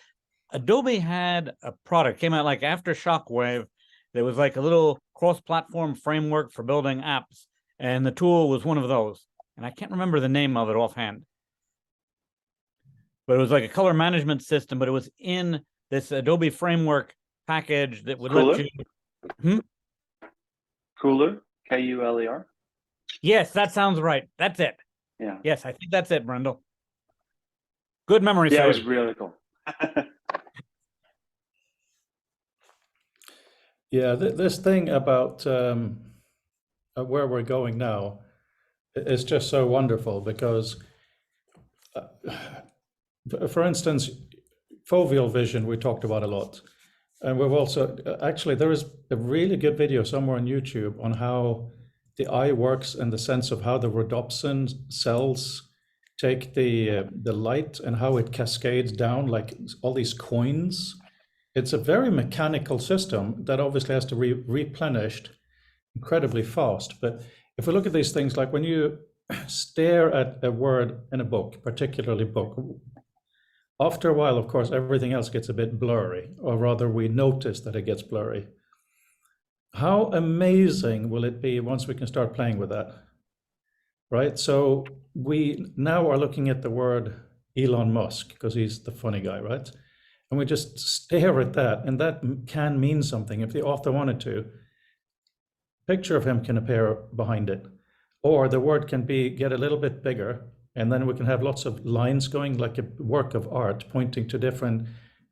Adobe had a product, came out like after Shockwave. There was like a little cross-platform framework for building apps, and the tool was one of those. And I can't remember the name of it offhand. But it was like a color management system, but it was in this Adobe framework package that would let you... Cooler, K-U-L-E-R? Yes, that sounds right. That's it. Yeah. Yes, I think that's it, Brendel. Good memory. Yeah, sir. it was really cool. Yeah, this thing about where we're going now is just so wonderful because, for instance, foveal vision we talked about a lot. And we've also, actually, there is a really good video somewhere on YouTube on how the eye works in the sense of how the rhodopsin cells take the light and how it cascades down like all these coins. It's a very mechanical system that obviously has to be replenished incredibly fast. But if we look at these things, like when you stare at a word in a book, particularly book, after a while, of course, everything else gets a bit blurry, or rather we notice that it gets blurry. How amazing will it be once we can start playing with that, right? So we now are looking at the word Elon Musk because he's the funny guy, right? And we just stare at that, and that can mean something. If the author wanted to, picture of him can appear behind it, or the word can get a little bit bigger, and then we can have lots of lines going like a work of art pointing to different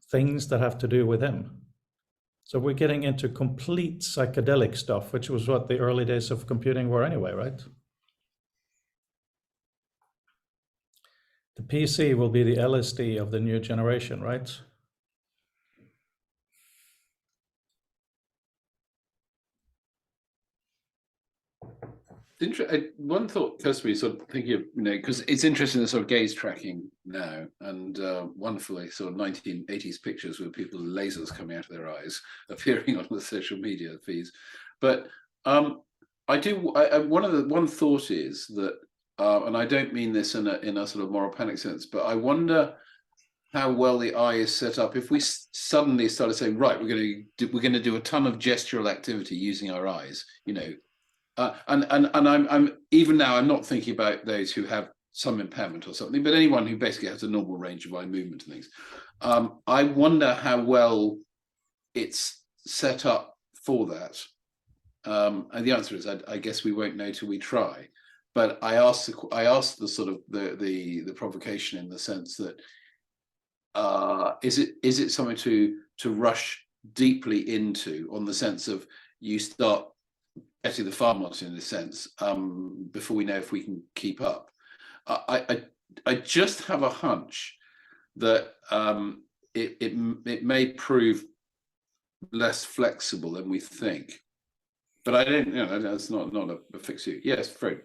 things that have to do with him. So we're getting into complete psychedelic stuff, which was what the early days of computing were anyway, right? The PC will be the LSD of the new generation, right? One thought occurs to me, sort of thinking of, because it's interesting, the sort of gaze tracking now, and wonderfully sort of 1980s pictures with people with lasers coming out of their eyes appearing on the social media feeds. But one thought is that, and I don't mean this in a sort of moral panic sense, but I wonder how well the eye is set up if we suddenly started saying, right, we're going to do a ton of gestural activity using our eyes, and I'm even now, I'm not thinking about those who have some impairment or something, but anyone who basically has a normal range of eye movement and things. I wonder how well it's set up for that. And the answer is, I guess we won't know till we try. But I asked the sort of the provocation in the sense that is it something to rush deeply into, on the sense of you start getting the farmers in a sense before we know if we can keep up. I just have a hunch that it may prove less flexible than we think, but I don't know. That's not a fix you. Yes, Fred.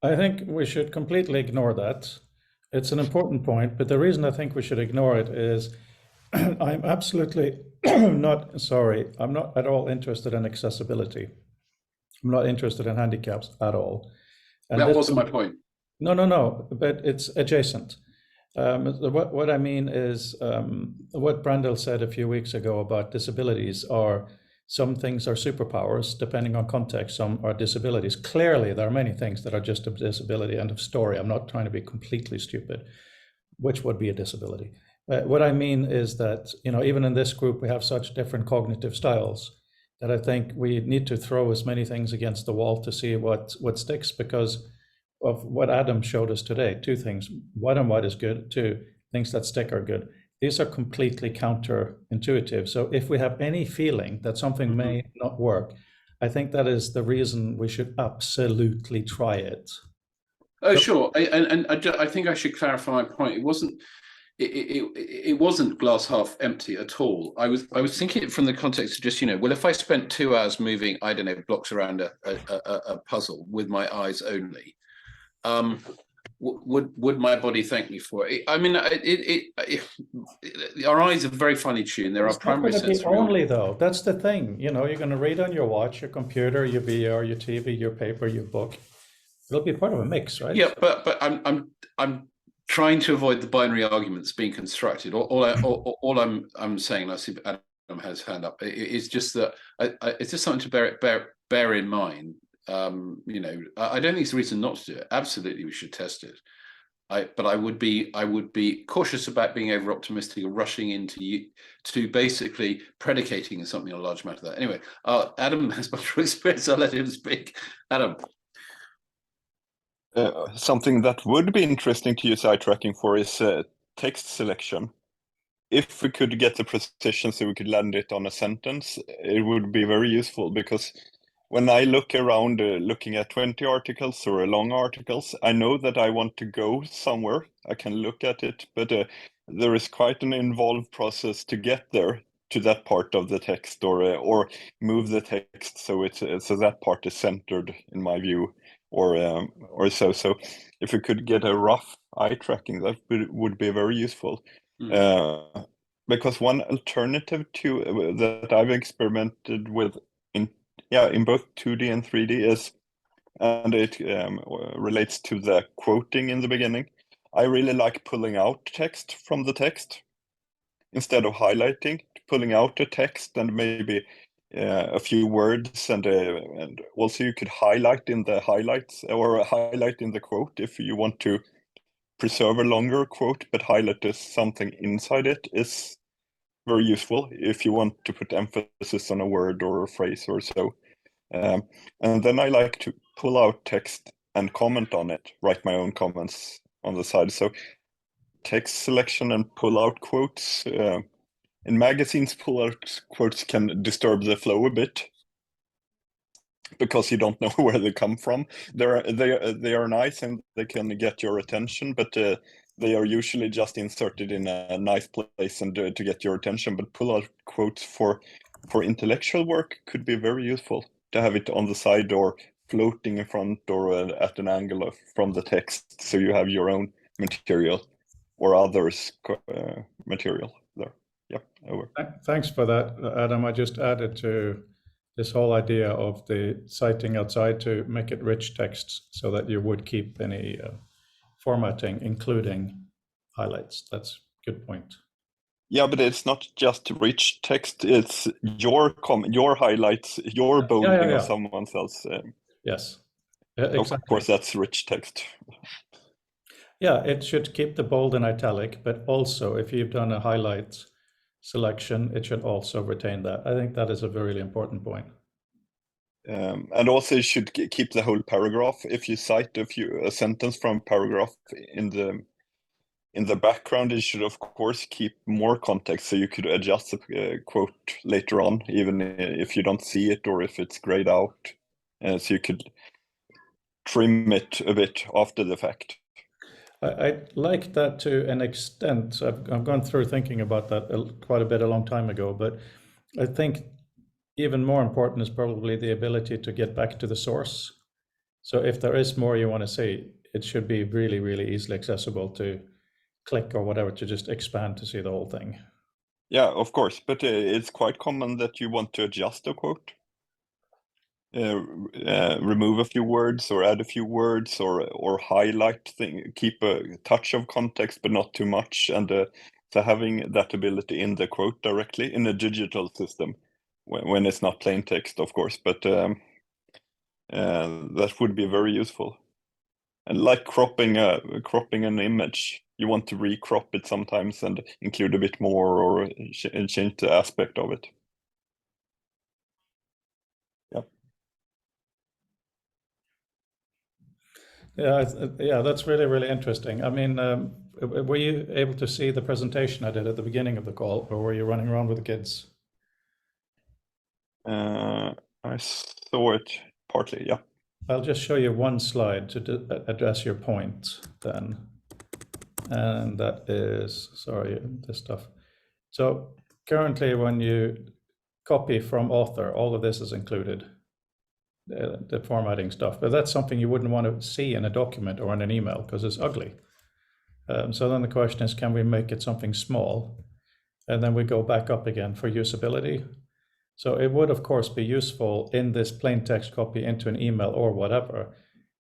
I think we should completely ignore that. It's an important point, but the reason I think we should ignore it is I'm absolutely I'm not at all interested in accessibility. I'm not interested in handicaps at all. And that wasn't my point. No, but it's adjacent. What I mean is what Brendel said a few weeks ago about disabilities are, some things are superpowers, depending on context, some are disabilities. Clearly, there are many things that are just a disability, end of story. I'm not trying to be completely stupid, which would be a disability. What I mean is that, even in this group, we have such different cognitive styles. that I think we need to throw as many things against the wall to see what sticks, because of what Adam showed us today. Two things: what and what is good. Two things that stick are good. These are completely counterintuitive. So if we have any feeling that something may not work, I think that is the reason we should absolutely try it. Oh, So- sure. I think I should clarify my point. It wasn't glass half empty at all. I was thinking it from the context of just, well, if I spent 2 hours moving, I don't know, blocks around a puzzle with my eyes only, would my body thank me for it? I mean, our eyes are very finely tuned. There are It's not primary going to be sensory only though. That's the thing. You're going to read on your watch, your computer, your VR, your TV, your paper, your book. It'll be part of a mix, right? Yeah, but I'm trying to avoid the binary arguments being constructed. All I'm saying, and I see Adam has his hand up, is just that it's just something to bear in mind. I don't think it's a reason not to do it. Absolutely, we should test it. But I would be cautious about being over optimistic or rushing into to basically predicating something on a large amount of that. Anyway, Adam has much more experience. I'll let him speak. Adam. Something that would be interesting to use eye tracking for is text selection. If we could get the precision so we could land it on a sentence, it would be very useful, because when I look around looking at 20 articles or long articles, I know that I want to go somewhere. I can look at it, but there is quite an involved process to get there to that part of the text, or move the text so that part is centered, in my view, or so. So if we could get a rough eye tracking, that would be very useful. Because one alternative to that I've experimented with in both 2D and 3D is, and it relates to the quoting in the beginning. I really like pulling out text from the text instead of highlighting, pulling out the text and maybe a few words, and also you could highlight in the highlights or highlight in the quote if you want to preserve a longer quote, but highlight something inside it is very useful if you want to put emphasis on a word or a phrase or so. And then I like to pull out text and comment on it, write my own comments on the side. So text selection and pull out quotes. In magazines, pull out quotes can disturb the flow a bit, because you don't know where they come from. They are nice and they can get your attention, but they are usually just inserted in a nice place and to get your attention. But pull out quotes for intellectual work could be very useful, to have it on the side or floating in front or at an angle from the text, so you have your own material or others' material there. Yeah, over. Thanks for that, Adam. I just added to this whole idea of the citing outside to make it rich text, so that you would keep any formatting, including highlights. That's a good point. Yeah, but it's not just rich text. It's your highlights, your bolding of someone else. Yes, exactly. Of course, that's rich text. Yeah, it should keep the bold and italic, but also if you've done a highlight selection, it should also retain that. I think that is a really important point. And also you should keep the whole paragraph. If you cite a sentence from paragraph in the background, it should of course keep more context, so you could adjust the quote later on, even if you don't see it or if it's grayed out. So you could trim it a bit after the fact. I like that to an extent. I've gone through thinking about that quite a bit a long time ago, but I think even more important is probably the ability to get back to the source. So if there is more you want to see, it should be really, really easily accessible to click or whatever to just expand to see the whole thing. Yeah, of course, but it's quite common that you want to adjust a quote. Remove a few words or add a few words or highlight keep a touch of context but not too much, and so having that ability in the quote directly in a digital system when it's not plain text, of course, but that would be very useful. And like cropping an image, you want to recrop it sometimes and include a bit more or change the aspect of it. Yeah, yeah, that's really, really interesting. I mean, were you able to see the presentation I did at the beginning of the call, or were you running around with the kids? I saw it partly, yeah. I'll just show you one slide to address your point then. And that is, sorry, this stuff. So currently when you copy from author, all of this is included, the formatting stuff, but that's something you wouldn't want to see in a document or in an email because it's ugly. So then the question is, can we make it something small? And then we go back up again for usability. So it would, of course, be useful in this plain text copy into an email or whatever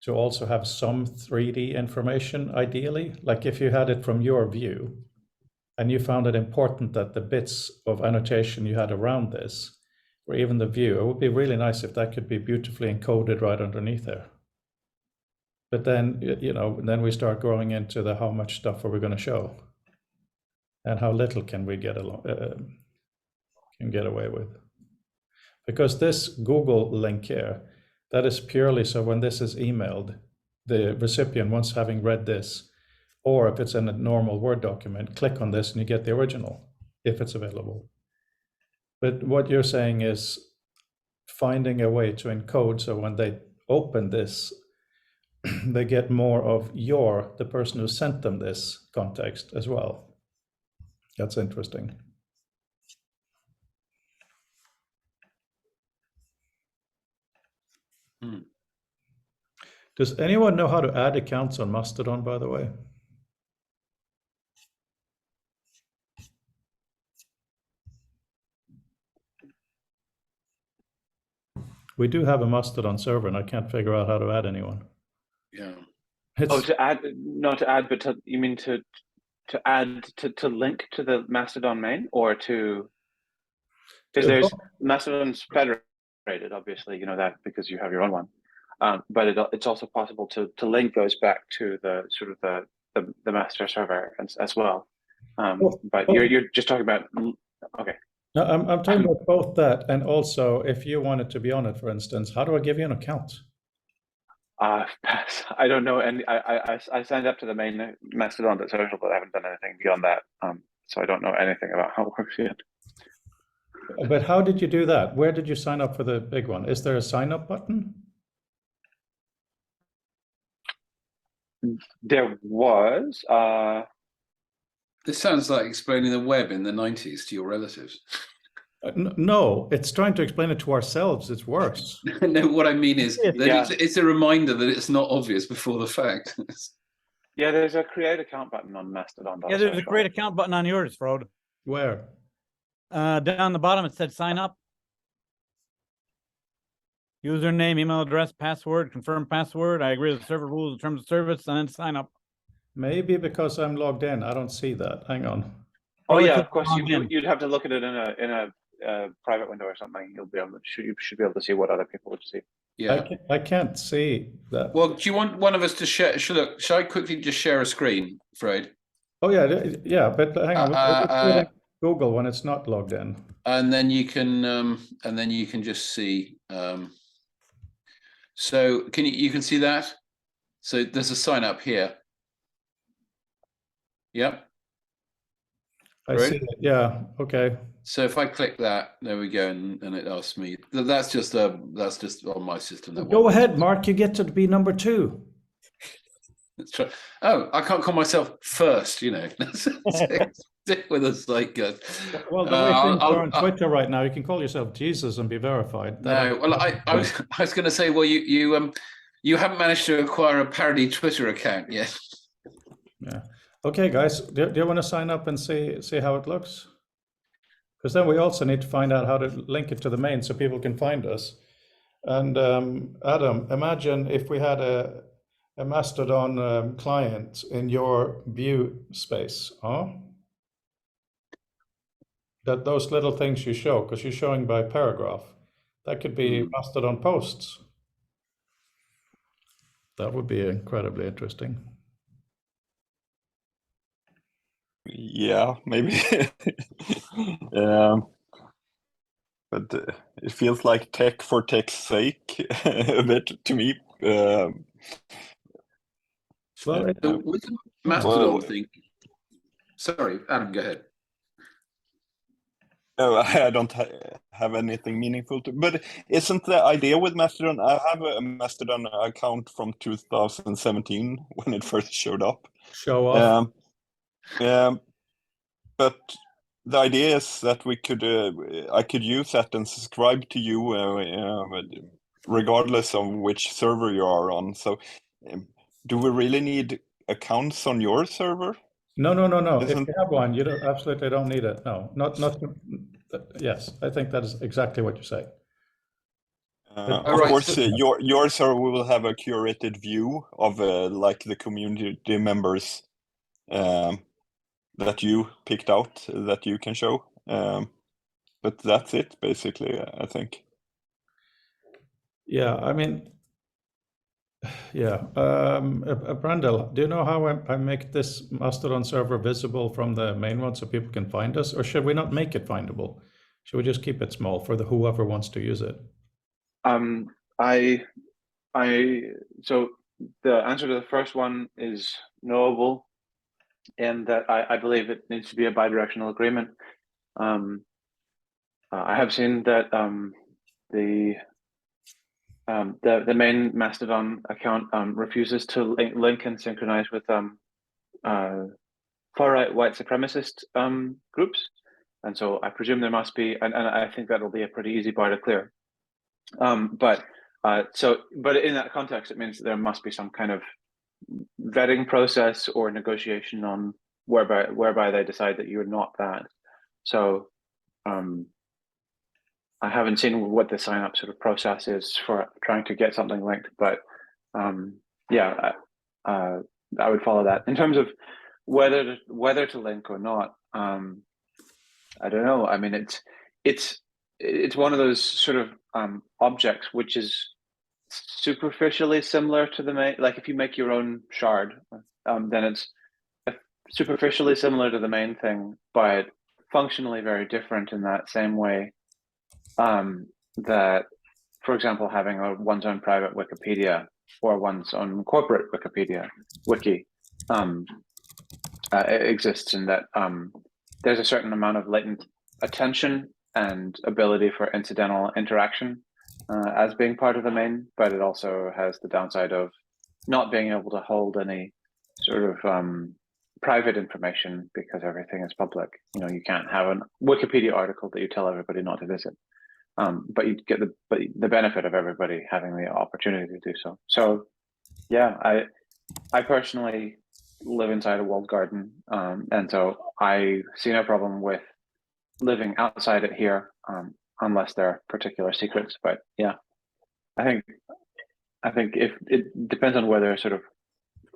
to also have some 3D information, ideally. Like if you had it from your view and you found it important that the bits of annotation you had around this, or even the view, it would be really nice if that could be beautifully encoded right underneath there. But then, then we start growing into the how much stuff are we going to show and how little can we get away with. Because this Google link here, that is purely so when this is emailed, the recipient, once having read this, or if it's in a normal Word document, click on this and you get the original, if it's available. But what you're saying is finding a way to encode so when they open this, they get more of the person who sent them this context as well. That's interesting. Does anyone know how to add accounts on Mastodon, by the way? We do have a Mastodon server, and I can't figure out how to add anyone. Yeah. To add, not to add, but you mean to add to link to the Mastodon main, or to? Because there's Mastodon's federated, obviously, you know that because you have your own one. But it's also possible to link those back to the sort of the master server as well. But you're just talking about, okay. No, I'm talking about both that and also if you wanted to be on it, for instance, how do I give you an account? I don't know, and I signed up to the main Mastodon.social, but I haven't done anything beyond that. So I don't know anything about how it works yet. But how did you do that? Where did you sign up for the big one? Is there a sign up button? There was. This sounds like explaining the web in the 90s to your relatives. No, it's trying to explain it to ourselves. It's worse. No, what I mean is that Yeah. it's a reminder that it's not obvious before the fact. Yeah, there's a create account button on Mastodon. Yeah, there's a create account button on yours, Frode. Where? Down the bottom, it said sign up. Username, email address, password, confirm password. I agree with the server rules and terms of service, and then sign up. Maybe because I'm logged in. I don't see that. Hang on. Oh yeah, it's of course. logged in. You'd have to look at it in a private window or something. You should be able to see what other people would see. Yeah. I can't see that. Well, do you want one of us to share? Shall I quickly just share a screen, Fred? Oh yeah, but hang on. We're Google when it's not logged in. And then you can just see. So you can see that? So there's a sign up here. Yep. I see it. Yeah. Okay. So if I click that, there we go, and it asks me. That's just on my system. Go ahead, Mark. You get to be number 2. Let's try. Oh, I can't call myself first. Stick with us, like. Well, the way things are on Twitter right now, you can call yourself Jesus and be verified. No, well, I was going to say, well, you haven't managed to acquire a parody Twitter account yet. Yeah. Okay, guys, do you want to sign up and see how it looks? Because then we also need to find out how to link it to the main so people can find us. And Adam, imagine if we had a Mastodon client in your view space, huh? That those little things you show, because you're showing by paragraph, that could be Mastodon posts. That would be incredibly interesting. Yeah, maybe. But it feels like tech for tech's sake a bit to me. Well, So with the Mastodon thing, sorry, Adam, go ahead. No, I don't have anything meaningful to. But isn't the idea with Mastodon? I have a Mastodon account from 2017 when it first showed up. show off. But the idea is that we could, I could use that and subscribe to you, regardless of which server you are on. So, do we really need accounts on your server? No. If Isn't- you have one, you absolutely don't need it. No, not. Yes, I think that is exactly what you say. Of Alright, course, so- your server will have a curated view of like the community members that you picked out that you can show. But that's it, basically, I think. Yeah, I mean, yeah. Brandel, do you know how I make this Mastodon server visible from the main one so people can find us, or should we not make it findable? Should we just keep it small for the whoever wants to use it? So the answer to the first one is knowable, and that I believe it needs to be a bidirectional agreement. I have seen that the main Mastodon account refuses to link and synchronize with far-right white supremacist groups, and so I presume there must be, and I think that'll be a pretty easy bar to clear. But in that context, it means that there must be some kind of vetting process or negotiation on whereby they decide that you're not that. So I haven't seen what the sign up sort of process is for trying to get something linked, but yeah, I would follow that. In terms of whether to link or not, I don't know. I mean, it's one of those sort of objects which is superficially similar to the main. Like if you make your own shard, then it's superficially similar to the main thing, but functionally very different in that same way. That, for example, having one's own private Wikipedia or one's own corporate Wikipedia wiki exists in that there's a certain amount of latent attention and ability for incidental interaction as being part of the main, but it also has the downside of not being able to hold any sort of private information because everything is public. You know, you can't have a Wikipedia article that you tell everybody not to visit, but you get the benefit of everybody having the opportunity to do so. So, yeah, I personally live inside a walled garden, and so I see no problem with living outside it here, unless there are particular secrets. But yeah, I think if it depends on whether sort of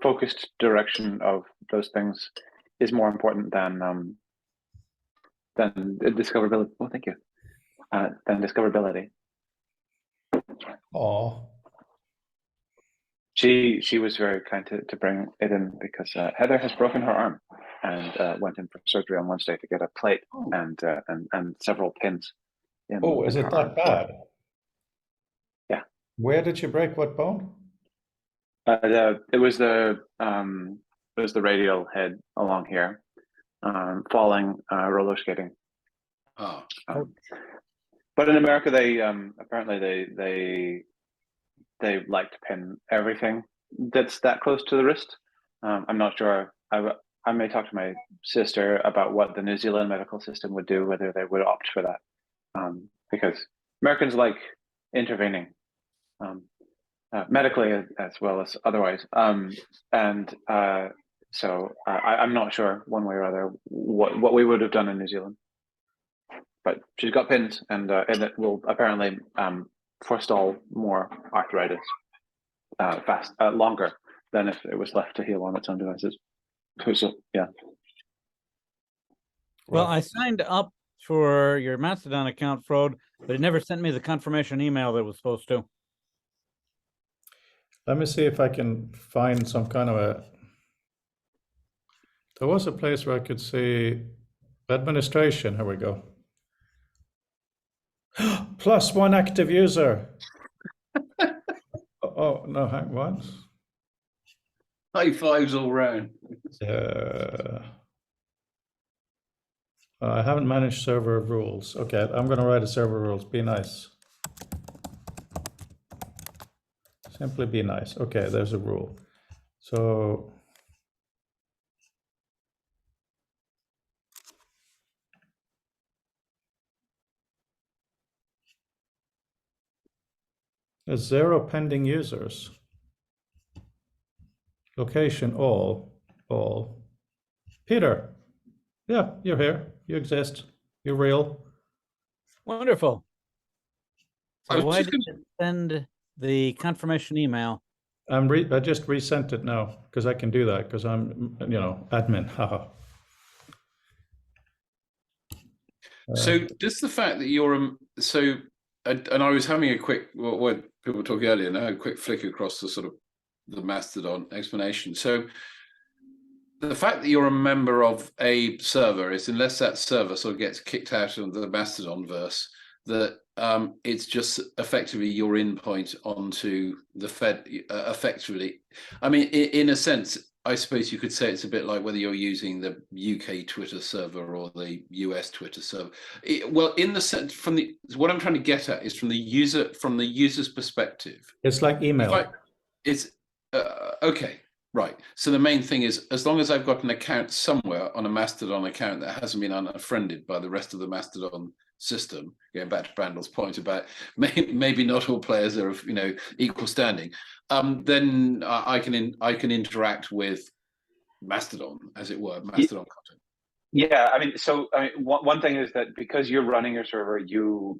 focused direction of those things is more important than discoverability. Well, thank you. Than discoverability. Oh, She was very kind to bring it in because Heather has broken her arm and went in for surgery on Wednesday to get a plate and several pins. is in it her arm. that bad? Yeah. Where did you break what bone? It was the radial head along here, falling roller skating. Oh, But in America, they apparently they like to pin everything that's that close to the wrist. I'm not sure. I may talk to my sister about what the New Zealand medical system would do, whether they would opt for that, because Americans like intervening medically as well as otherwise. So I'm not sure one way or other what we would have done in New Zealand. But she's got pins, and it will apparently forestall more arthritis longer than if it was left to heal on its own devices. So yeah. Well, I signed up for your Mastodon account, Frode, but it never sent me the confirmation email that it was supposed to. Let me see if I can find some kind of a. There was a place where I could see administration. Here we go. +1 active user. Oh no, what? High fives all round. I haven't managed server rules. Okay, I'm going to write a server rules. Be nice. Simply be nice. Okay, there's a rule. So there's 0 pending users. Location all. Peter, yeah, you're here. You exist. You're real. Wonderful. I So was why just did you send the confirmation email? I just resent it now because I can do that because I'm, admin. Haha. So does the fact that you're and I was having a quick what people were talking earlier, and I had a quick flick across the sort of the Mastodon explanation. So the fact that you're a member of a server is, unless that server sort of gets kicked out of the Mastodon verse, that it's just effectively your endpoint onto the Fed. Effectively, I mean, in a sense, I suppose you could say it's a bit like whether you're using the UK Twitter server or the US Twitter server. Well, in the sense, what I'm trying to get at is from the user's perspective. It's like email. It's okay. Right. So the main thing is, as long as I've got an account somewhere on a Mastodon account that hasn't been unfriended by the rest of the Mastodon system, going back to Brandl's point about maybe not all players are of equal standing, then I can interact with Mastodon, as it were, Mastodon content. Yeah, I mean, one thing is that because you're running your server, you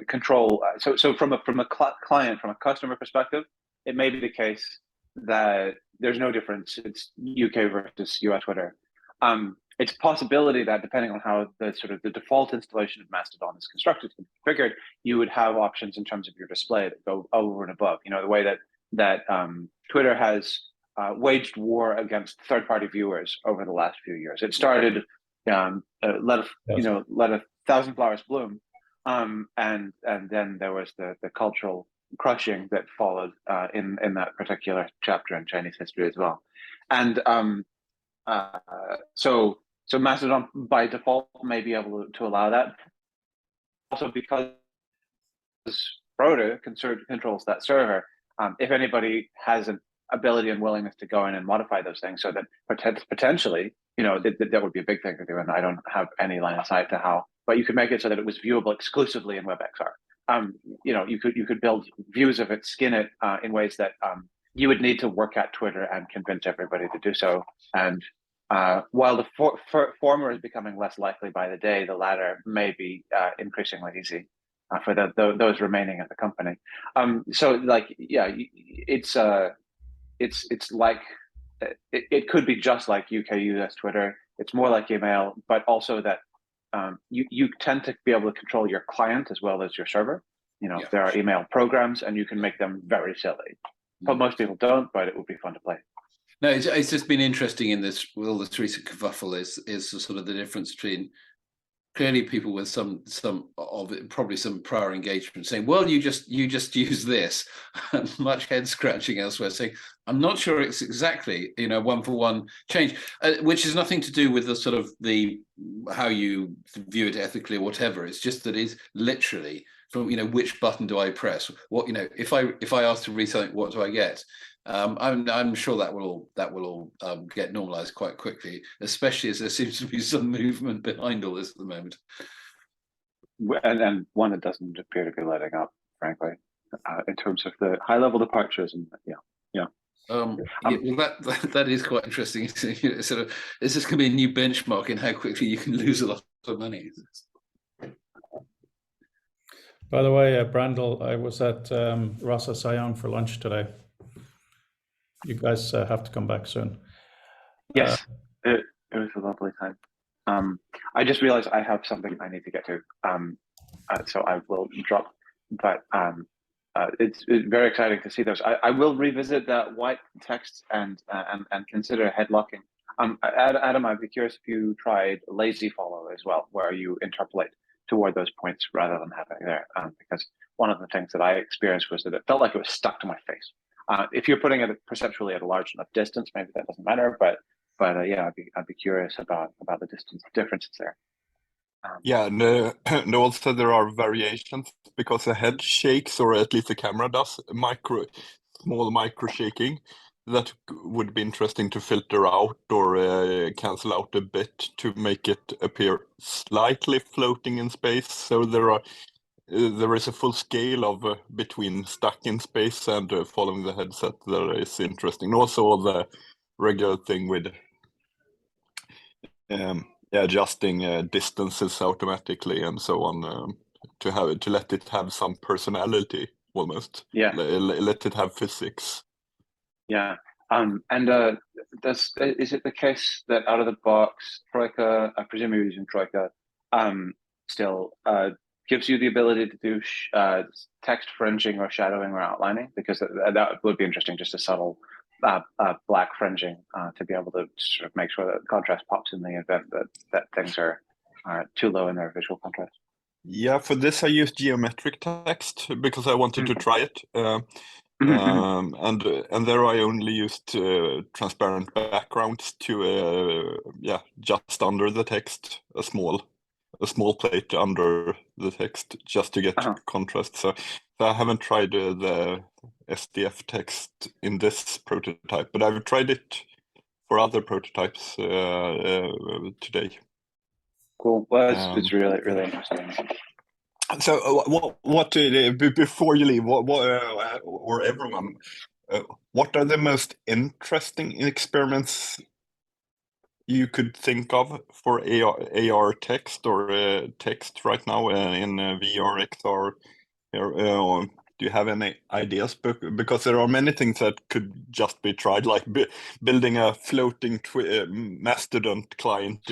control. So from a client, from a customer perspective, it may be the case that there's no difference. It's UK versus US Twitter. It's a possibility that depending on how the default installation of Mastodon is constructed and configured, you would have options in terms of your display that go over and above. The way that Twitter has waged war against third-party viewers over the last few years. It started let a thousand flowers bloom, and then there was the cultural crushing that followed in that particular chapter in Chinese history as well. And so Mastodon by default may be able to allow that. Also, because Broder controls that server, if anybody has an ability and willingness to go in and modify those things, so that potentially, that would be a big thing to do. And I don't have any line of sight to how, but you could make it so that it was viewable exclusively in WebXR. You could build views of it, skin it in ways that you would need to work at Twitter and convince everybody to do so. And while the former is becoming less likely by the day, the latter may be increasingly easy for those remaining at the company. It's like it could be just like UK US Twitter. It's more like email, but also that you tend to be able to control your client as well as your server. There are email programs, and you can make them very silly. But most people don't. But it would be fun to play. No, it's just been interesting in this with all this recent kerfuffle is sort of the difference between clearly people with some of it, probably some prior engagement saying, well, you just use this, and much head scratching elsewhere saying, I'm not sure it's exactly, one-for-one change, which has nothing to do with the sort of how you view it ethically or whatever. It's just that it's literally from, which button do I press? What, if I ask to read something, what do I get? I'm sure that will all get normalized quite quickly, especially as there seems to be some movement behind all this at the moment. And one that doesn't appear to be letting up, frankly, in terms of the high-level departures. And well, that is quite interesting. Sort of, is this going to be a new benchmark in how quickly you can lose a lot of money? By the way, Brandl, I was at Rasa Sayang for lunch today. You guys have to come back soon. Yes, it was a lovely time. I just realized I have something I need to get to, so I will drop. But it's very exciting to see those. I will revisit that white text and consider headlocking. Adam, I'd be curious if you tried lazy follow as well, where you interpolate toward those points rather than having there, because one of the things that I experienced was that it felt like it was stuck to my face. If you're putting it perceptually at a large enough distance, maybe that doesn't matter. But yeah, I'd be curious about the distance differences there. Yeah, and also there are variations because the head shakes, or at least the camera does, small micro shaking. That would be interesting to filter out or cancel out a bit to make it appear slightly floating in space. So there is a full scale of between stuck in space and following the headset that is interesting. Also the regular thing with adjusting distances automatically and so on, to let it have some personality almost. Yeah. Let it have physics. Yeah. And is it the case that out of the box, Troika, I presume you're using Troika, still gives you the ability to do text fringing or shadowing or outlining? Because that would be interesting, just a subtle black fringing to be able to sort of make sure that contrast pops in the event that things are too low in their visual contrast. Yeah, for this I used geometric text because I wanted to try it. And there I only used transparent backgrounds to just under the text, a small plate under the text just to get contrast. So I haven't tried the SDF text in this prototype, but I've tried it for other prototypes today. Cool. Well, it's really, really interesting. So what before you leave, or everyone, what are the most interesting experiments you could think of for AR text or text right now in VR, XR? Do you have any ideas? Because there are many things that could just be tried, like building a floating Mastodon client.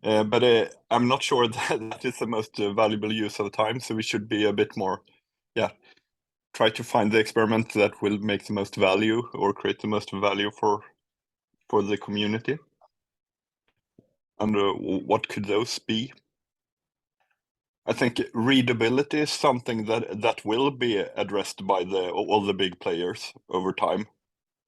But I'm not sure that is the most valuable use of the time. So we should be a bit more, try to find the experiment that will make the most value or create the most value for the community. And what could those be? I think readability is something that will be addressed by all the big players over time,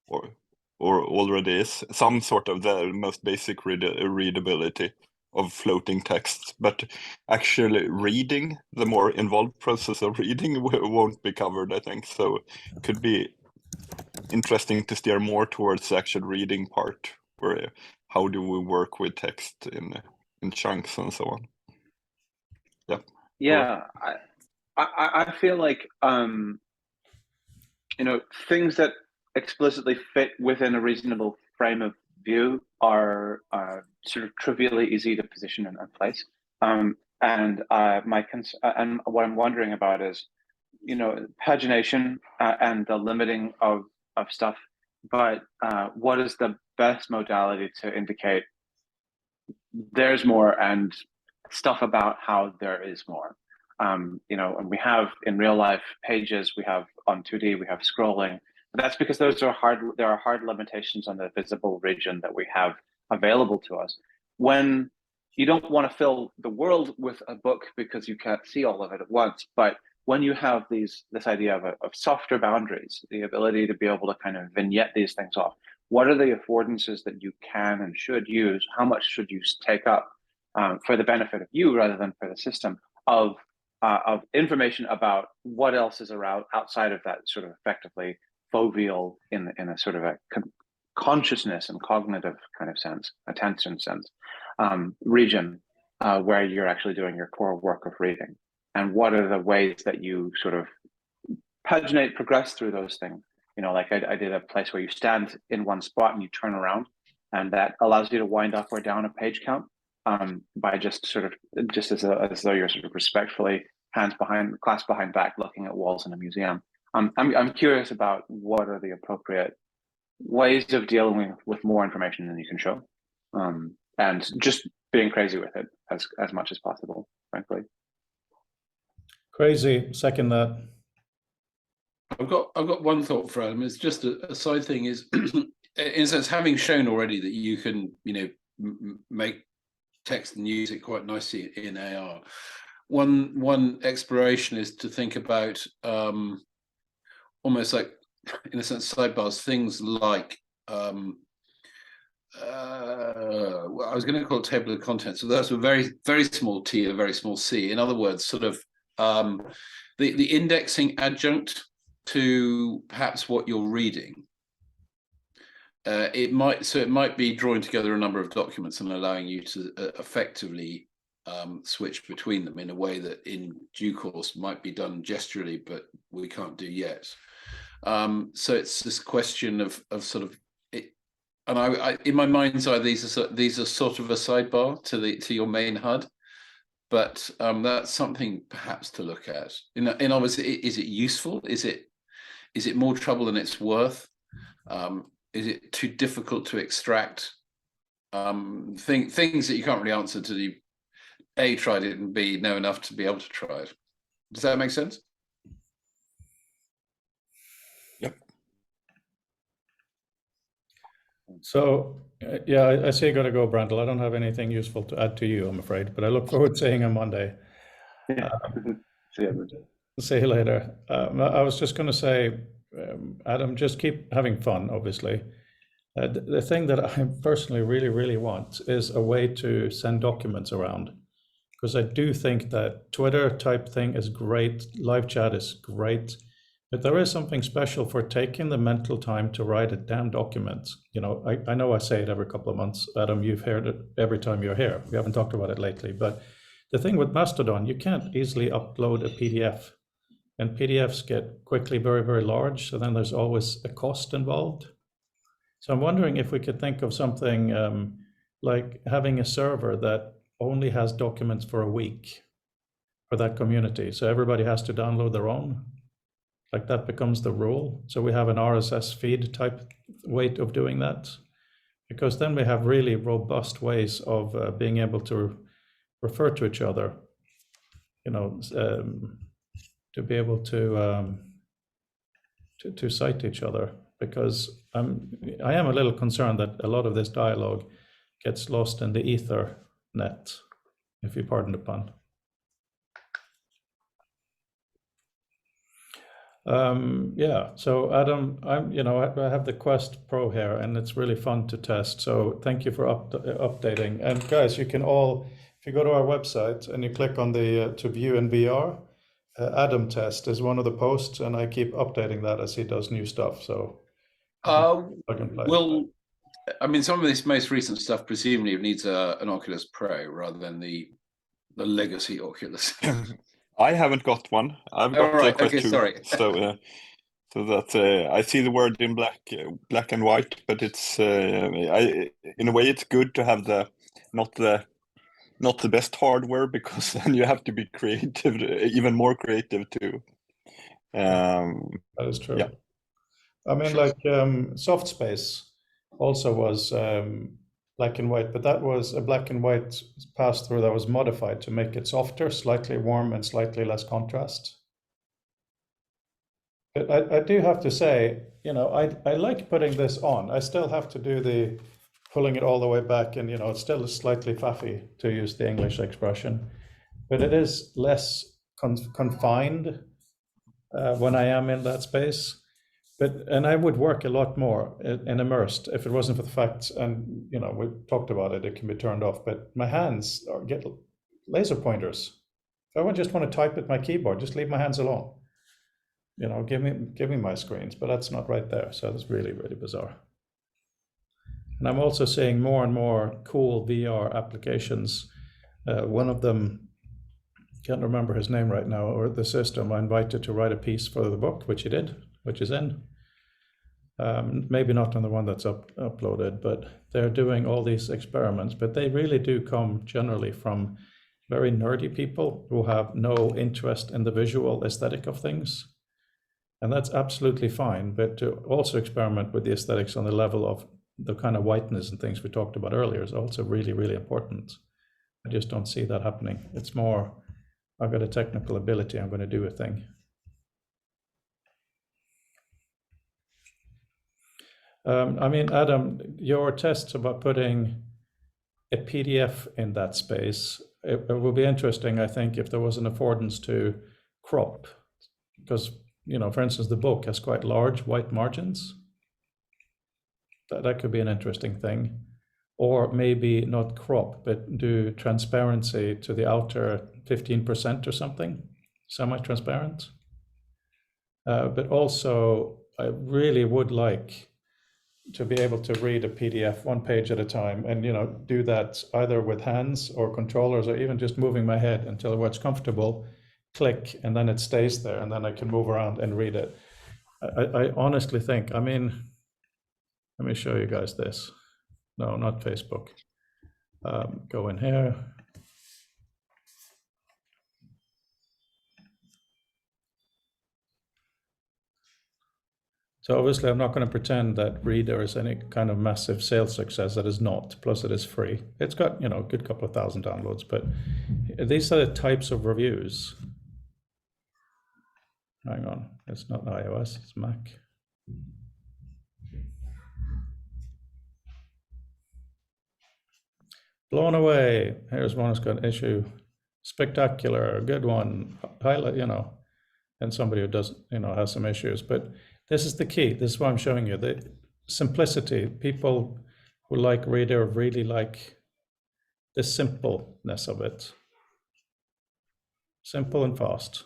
or already is some sort of the most basic readability of floating texts. But actually reading, the more involved process of reading won't be covered, I think. So it could be interesting to steer more towards the actual reading part, where how do we work with text in chunks and so on. Yeah, I feel like things that explicitly fit within a reasonable frame of view are sort of trivially easy to position and place. And what I'm wondering about is, pagination and the limiting of stuff. But what is the best modality to indicate there's more and stuff about how there is more? And we have in real life pages, we have on 2D, we have scrolling. But that's because there are hard limitations on the visible region that we have available to us. When you don't want to fill the world with a book because you can't see all of it at once, but when you have this idea of softer boundaries, the ability to be able to kind of vignette these things off, what are the affordances that you can and should use? How much should you take up for the benefit of you rather than for the system of information about what else is around outside of that sort of effectively foveal in a sort of a consciousness and cognitive kind of sense, attention sense, region where you're actually doing your core work of reading? And what are the ways that you sort of paginate, progress through those things? Like I did a place where you stand in one spot and you turn around, and that allows you to wind up or down a page count by just as though you're sort of respectfully clasped behind back, looking at walls in a museum. I'm curious about what are the appropriate ways of dealing with more information than you can show, and just being crazy with it as much as possible, frankly. Crazy. Second that. I've got one thought for Adam. It's just a side thing. Is in a sense, having shown already that you can make text and use it quite nicely in AR. One exploration is to think about almost like in a sense, sidebars, things like, well, I was going to call it table of contents, so that's a very, very small t and a very small c. In other words, sort of the indexing adjunct to perhaps what you're reading. It might be drawing together a number of documents and allowing you to effectively switch between them in a way that in due course might be done gesturally, but we can't do yet. So it's this question of sort of it, and I in my mind's eye, these are sort of a sidebar to your main HUD, but that's something perhaps to look at. In other words, is it useful? Is it more trouble than it's worth? Is it too difficult to extract? Things that you can't really answer to the A, tried it, and B, know enough to be able to try it. Does that make sense? Yep. So, yeah, I see you got to go, Brandel. I don't have anything useful to add to you, I'm afraid, but I look forward to seeing you on Monday. See you. See you later. I was just going to say, Adam, just keep having fun, obviously. The thing that I personally really, really want is a way to send documents around, because I do think that Twitter type thing is great, live chat is great, but there is something special for taking the mental time to write a damn document. You know, I know I say it every couple of months, Adam, you've heard it every time you're here. We haven't talked about it lately, but the thing with Mastodon, you can't easily upload a PDF. And PDFs get quickly very, very large. So then there's always a cost involved. So I'm wondering if we could think of something like having a server that only has documents for a week for that community. So everybody has to download their own. Like that becomes the rule. So we have an RSS feed type way of doing that. Because then we have really robust ways of being able to refer to each other, you know, to be able to cite each other, because I am a little concerned that a lot of this dialogue gets lost in the ether net, if you pardon the pun. Yeah, so Adam, I have the Quest Pro here, and it's really fun to test. So thank you for updating. And guys, you can all, if you go to our website and you click on the to view in VR. Adam test is one of the posts, and I keep updating that as he does new stuff. So I can play. Well, I mean, some of this most recent stuff presumably needs an Oculus Pro rather than the legacy Oculus. I haven't got one. I've got right, Quest okay, 2. sorry. So that I see the word in black and white, but it's in a way it's good to have not the best hardware, because then you have to be creative, even more creative too. That is true. Yeah. I mean, like SoftSpace also was black and white, but that was a black and white pass-through that was modified to make it softer, slightly warm, and slightly less contrast. But I do have to say, you know, I like putting this on. I still have to do the pulling it all the way back, and you know, it's still slightly faffy, to use the English expression, but it is less confined when I am in that space. And I would work a lot more in immersed if it wasn't for the fact, and you know, we talked about it, it can be turned off, but my hands get laser pointers. If I just want to type at my keyboard, just leave my hands alone. You know, give me my screens, but that's not right there. So it's really, really bizarre. And I'm also seeing more and more cool VR applications. One of them, can't remember his name right now, or the system I invited to write a piece for the book, which he did, which is in. Maybe not on the one that's uploaded, but they're doing all these experiments, but they really do come generally from very nerdy people who have no interest in the visual aesthetic of things. And that's absolutely fine, but to also experiment with the aesthetics on the level of the kind of whiteness and things we talked about earlier is also really, really important. I just don't see that happening. It's more, I've got a technical ability, I'm going to do a thing. I mean, Adam, your tests about putting a PDF in that space, it will be interesting, I think, if there was an affordance to crop, because for instance, the book has quite large white margins. That could be an interesting thing. Or maybe not crop, but do transparency to the outer 15% or something, semi-transparent. But also, I really would like to be able to read a PDF one page at a time and, do that either with hands or controllers, or even just moving my head until where it's comfortable, click, and then it stays there, and then I can move around and read it. I honestly think, let me show you guys this. No, not Facebook. Go in here. So obviously I'm not going to pretend that Reader is any kind of massive sales success. That is not. Plus it is free. It's got, a good couple of thousand downloads, but these are the types of reviews. Hang on, it's not iOS, it's Mac. Blown away. Here's one that's got an issue. Spectacular, good one. Highlight, and somebody who doesn't, has some issues. But this is the key. This is what I'm showing you. The simplicity. People who like Reader really like the simpleness of it. Simple and fast.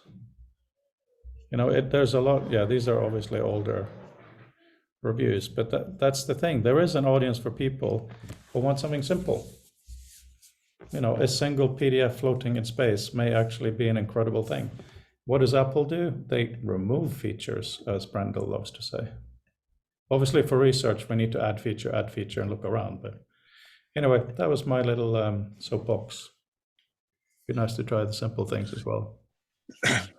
There's a lot. Yeah, these are obviously older reviews, but that's the thing. There is an audience for people who want something simple. A single PDF floating in space may actually be an incredible thing. What does Apple do? They remove features, as Brandel loves to say. Obviously, for research, we need to add feature, and look around. But anyway, that was my little soapbox. Be nice to try the simple things as well.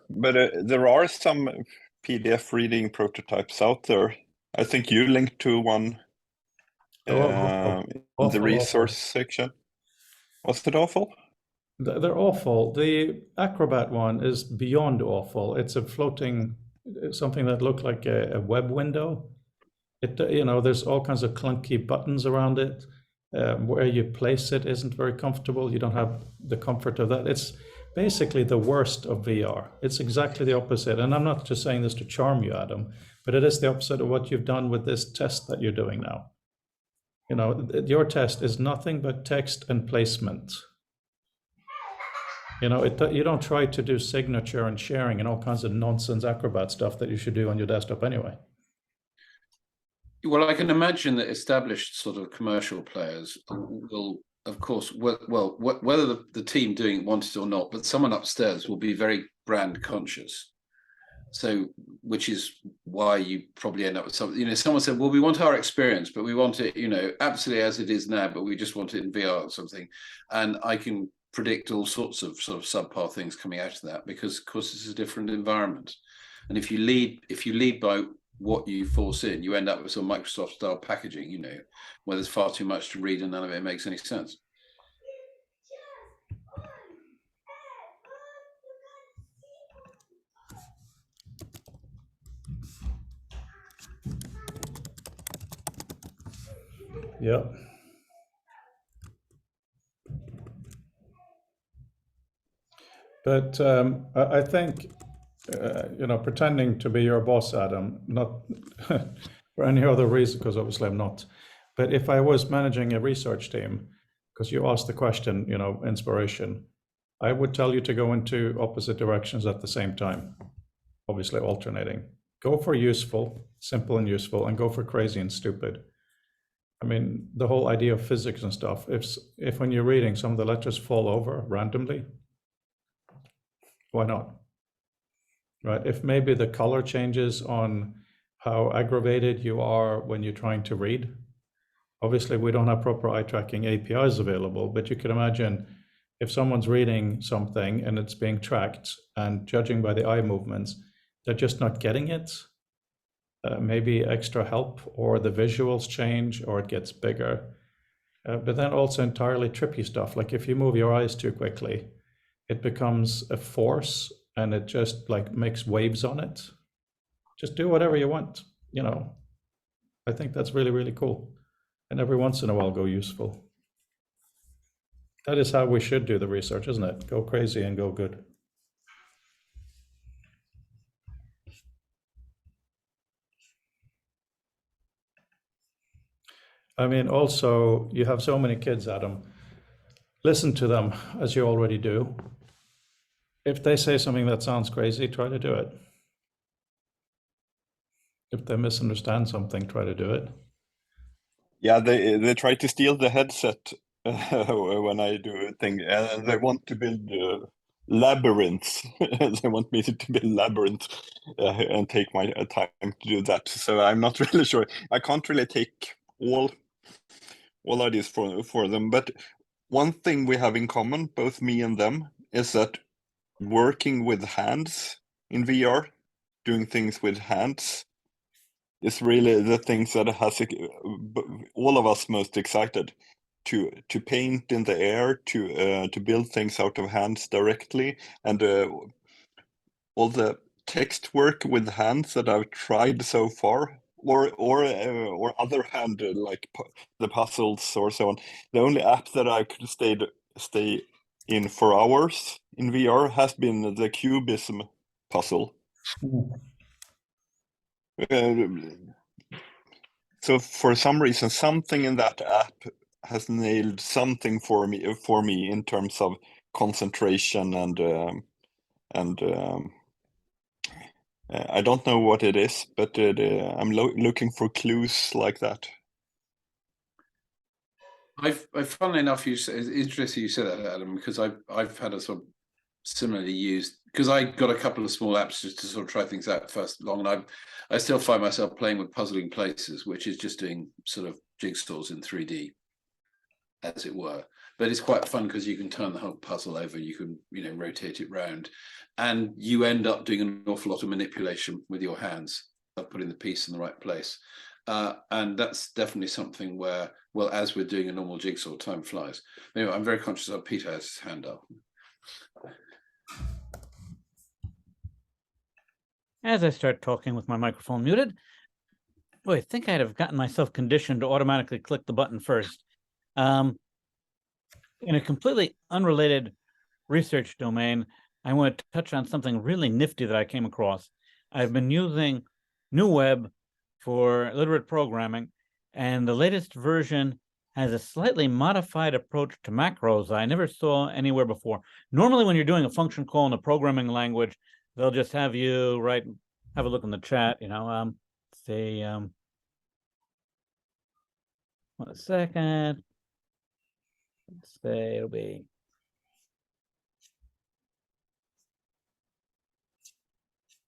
But there are some PDF reading prototypes out there. I think you linked to one in the resource section. Was it awful? They're awful. The Acrobat one is beyond awful. It's a floating, something that looked like a web window. There's all kinds of clunky buttons around it. Where you place it isn't very comfortable. You don't have the comfort of that. It's basically the worst of VR. It's exactly the opposite. And I'm not just saying this to charm you, Adam, but it is the opposite of what you've done with this test that you're doing now. Your test is nothing but text and placement. You don't try to do signature and sharing and all kinds of nonsense Acrobat stuff that you should do on your desktop anyway. Well, I can imagine that established sort of commercial players will, of course, whether the team doing it wanted or not, but someone upstairs will be very brand conscious. So, which is why you probably end up with something, someone said, well, we want our experience, but we want it, absolutely as it is now, but we just want it in VR or something. And I can predict all sorts of sort of subpar things coming out of that, because of course it's a different environment. And if you lead by what you force in, you end up with some Microsoft style packaging, where there's far too much to read and none of it makes any sense. Yeah. But I think, pretending to be your boss, Adam, not for any other reason, because obviously I'm not, but if I was managing a research team, because you asked the question, inspiration, I would tell you to go into opposite directions at the same time, obviously alternating. Go for useful, simple and useful, and go for crazy and stupid. The whole idea of physics and stuff, if when you're reading some of the letters fall over randomly, why not? Right? If maybe the color changes on how aggravated you are when you're trying to read. Obviously, we don't have proper eye tracking APIs available, but you can imagine if someone's reading something and it's being tracked, and judging by the eye movements, they're just not getting it. Maybe extra help, or the visuals change, or it gets bigger. But then also entirely trippy stuff, like if you move your eyes too quickly, it becomes a force and it just makes waves on it. Just do whatever you want, I think that's really, really cool. And every once in a while go useful. That is how we should do the research, isn't it? Go crazy and go good. I mean, also, you have so many kids, Adam. Listen to them as you already do. If they say something that sounds crazy, try to do it. If they misunderstand something, try to do it. Yeah, they try to steal the headset when I do a thing, and they want to build labyrinths. They want me to build labyrinths and take my time to do that. So I'm not really sure. I can't really take all ideas for them. But one thing we have in common, both me and them, is that working with hands in VR, doing things with hands, is really the things that has all of us most excited. To paint in the air, to build things out of hands directly, and all the text work with hands that I've tried so far, or other hand like the puzzles or so on. The only app that I could stay in for hours in VR has been the Cubism puzzle. So for some reason, something in that app has nailed something for me in terms of concentration and I don't know what it is, but I'm looking for clues like that. Funnily enough, it's interesting you said that, Adam, because I've had a sort of similarly used, because I got a couple of small apps just to sort of try things out first long, and I still find myself playing with Puzzling Places, which is just doing sort of jigsaws in 3D, as it were. But it's quite fun because you can turn the whole puzzle over, you can rotate it round, and you end up doing an awful lot of manipulation with your hands of putting the piece in the right place. And that's definitely something where, well, as we're doing a normal jigsaw, time flies. Anyway, I'm very conscious of Peter has his hand up. As I start talking with my microphone muted, boy, I think I'd have gotten myself conditioned to automatically click the button first. In a completely unrelated research domain, I want to touch on something really nifty that I came across. I've been using NewWeb for literate programming, and the latest version has a slightly modified approach to macros I never saw anywhere before. Normally, when you're doing a function call in a programming language, they'll just have you have a look in the chat, say, 1 second. Let's say it'll be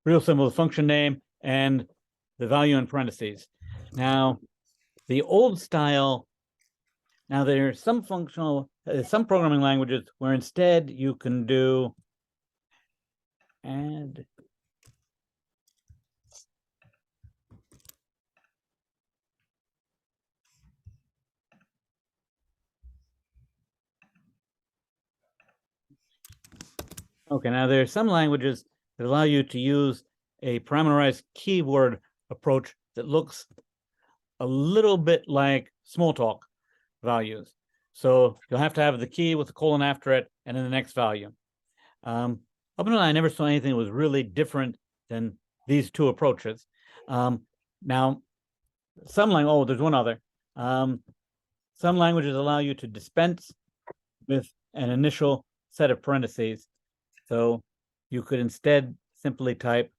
real simple, the function name and the value in parentheses. Now, the old style, now there's some some programming languages where instead you can do add. Okay, now there are some languages that allow you to use a parameterized keyword approach that looks a little bit like Smalltalk values. So you'll have to have the key with the colon after it and then the next value. Up until I never saw anything that was really different than these two approaches. Now, there's one other. Some languages allow you to dispense with an initial set of parentheses. So you could instead simply type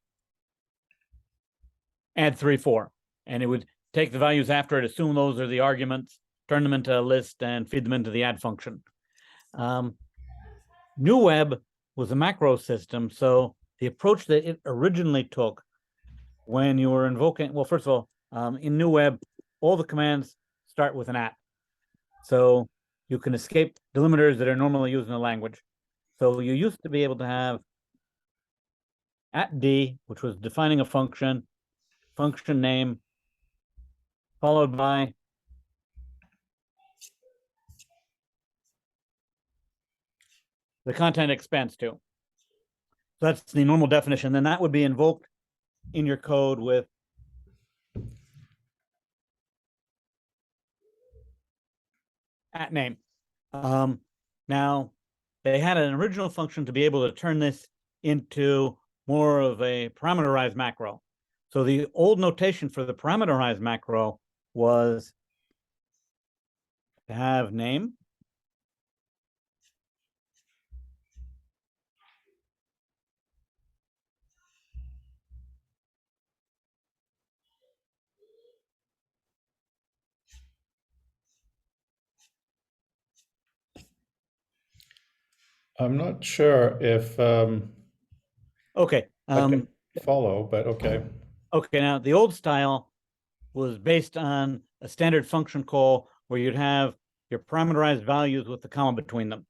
add 3, 4, and it would take the values after it, assume those are the arguments, turn them into a list, and feed them into the add function. NewWeb was a macro system, so the approach that it originally took when you were invoking, well, first of all, in NewWeb, all the commands start with an at. So you can escape delimiters that are normally used in a language. So you used to be able to have @d, which was defining a function name, followed by the content expands to. So that's the normal definition. Then that would be invoked in your code with @name. Now, they had an original function to be able to turn this into more of a parameterized macro. So the old notation for the parameterized macro was to have name. I'm not sure if Okay. I can follow, but okay. Okay, now the old style was based on a standard function call where you'd have your parameterized values with the comma between them.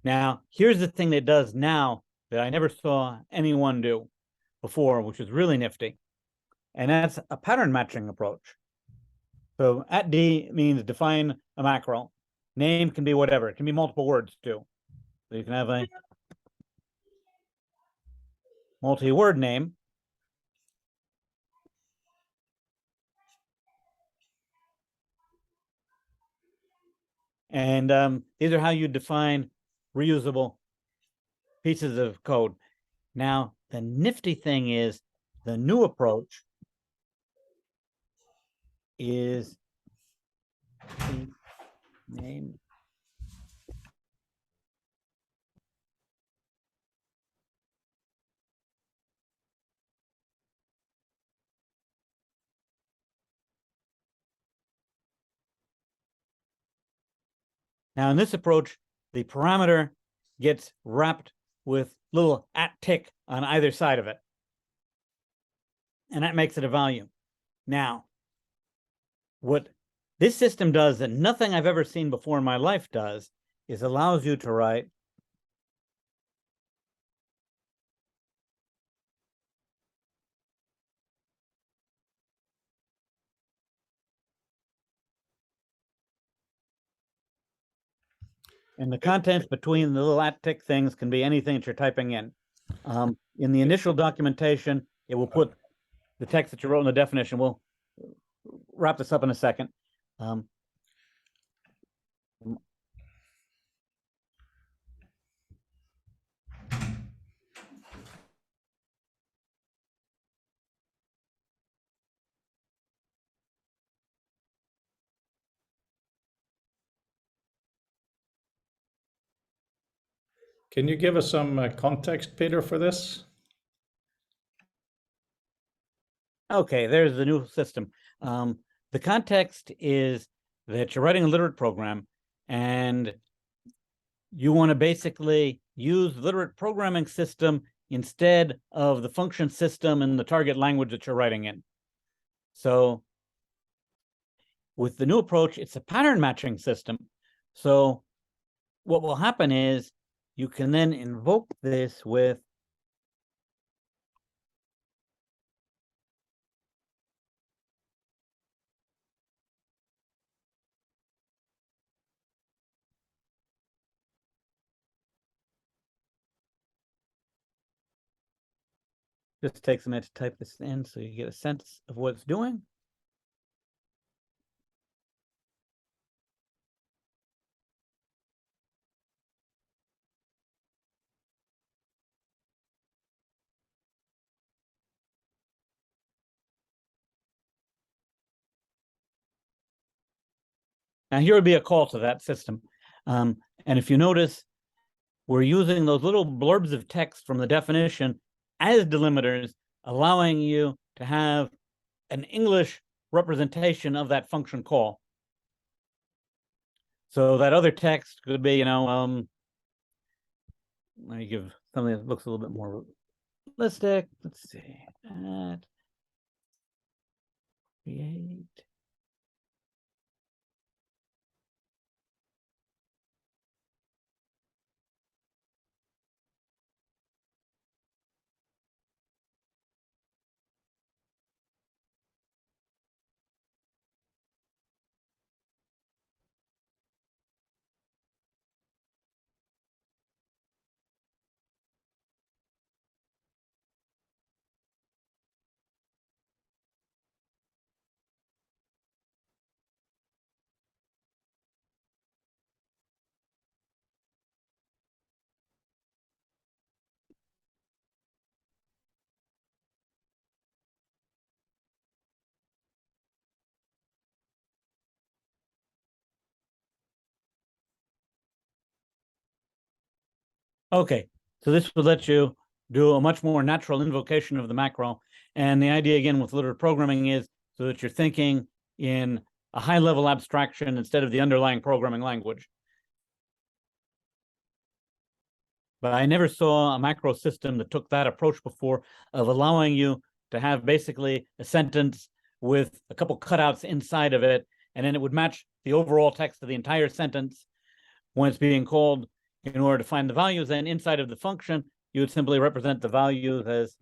Now, here's the thing that it does now that I never saw anyone do before, which is really nifty. And that's a pattern matching approach. So at D means define a macro. Name can be whatever. It can be multiple words too. So you can have a multi-word name. And these are how you define reusable pieces of code. Now, the nifty thing is the new approach is the name. Now, in this approach, the parameter gets wrapped with little @tick on either side of it. And that makes it a value. Now, what this system does that nothing I've ever seen before in my life does is allows you to write and the contents between the little @tick things can be anything that you're typing in. In the initial documentation, it will put the text that you wrote in the definition. We'll wrap this up in a second. Can you give us some context, Peter, for this? Okay, there's the new system. The context is that you're writing a literate program and you want to basically use the literate programming system instead of the function system and the target language that you're writing in. So with the new approach, it's a pattern matching system. So what will happen is you can then invoke this with just takes a minute to type this in so you get a sense of what it's doing. Now here would be a call to that system. And if you notice, we're using those little blurbs of text from the definition as delimiters, allowing you to have an English representation of that function call. So that other text could be, let me give something that looks a little bit more realistic. Let's see. Add, create. Okay, so this will let you do a much more natural invocation of the macro. And the idea again with literate programming is so that you're thinking in a high level abstraction instead of the underlying programming language. But I never saw a macro system that took that approach before, of allowing you to have basically a sentence with a couple cutouts inside of it, and then it would match the overall text of the entire sentence when it's being called in order to find the values. And inside of the function, you would simply represent the values as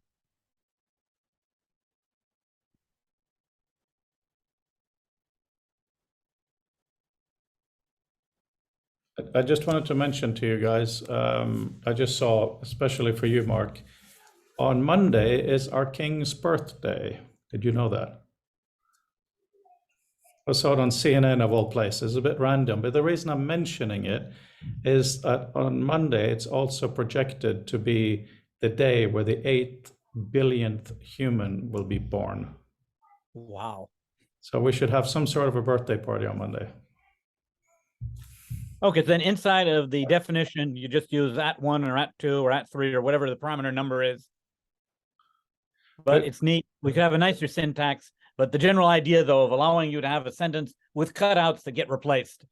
I just wanted to mention to you guys, I just saw, especially for you, Mark, on Monday is our king's birthday. Did you know that? I saw it on CNN of all places, a bit random, but the reason I'm mentioning it is that on Monday, it's also projected to be the day where the 8 billionth human will be born. wow. So we should have some sort of a birthday party on Monday. Okay, then inside of the definition, you just use @1 or @2 or @3 or whatever the parameter number is. But it's neat. We could have a nicer syntax, but the general idea, though, of allowing you to have a sentence with cutouts that get replaced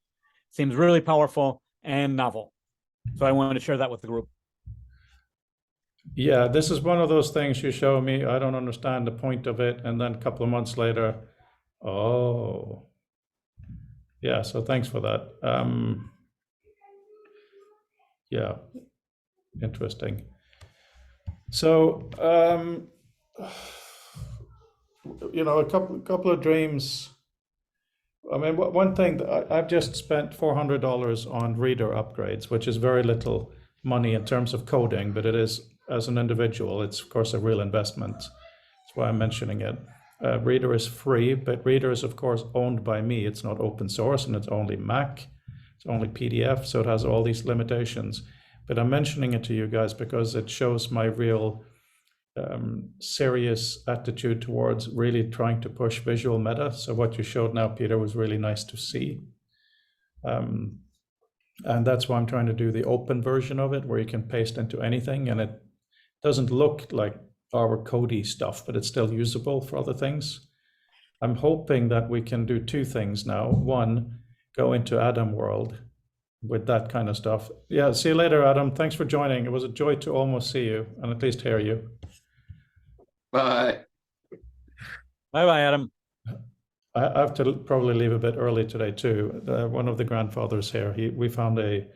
seems really powerful and novel. So I wanted to share that with the group. Yeah, this is one of those things you show me, I don't understand the point of it, and then a couple of months later, oh. Yeah, so thanks for that. Yeah, interesting. So, you know, a couple of dreams. I mean, one thing that I've just spent $400 on reader upgrades, which is very little money in terms of coding, but it is, as an individual, it's of course a real investment. That's why I'm mentioning it. Reader is free, but Reader is of course owned by me. It's not open source, and it's only Mac. It's only PDF, so it has all these limitations. But I'm mentioning it to you guys because it shows my real serious attitude towards really trying to push visual meta. So what you showed now, Peter, was really nice to see. And that's why I'm trying to do the open version of it, where you can paste into anything, and it doesn't look like our Cody stuff, but it's still usable for other things. I'm hoping that we can do two things now. One, go into Adam world with that kind of stuff. Yeah, see you later, Adam. Thanks for joining. It was a joy to almost see you and at least hear you. Bye. Bye-bye, Adam. I have to probably leave a bit early today too. One of the grandfathers here, we found a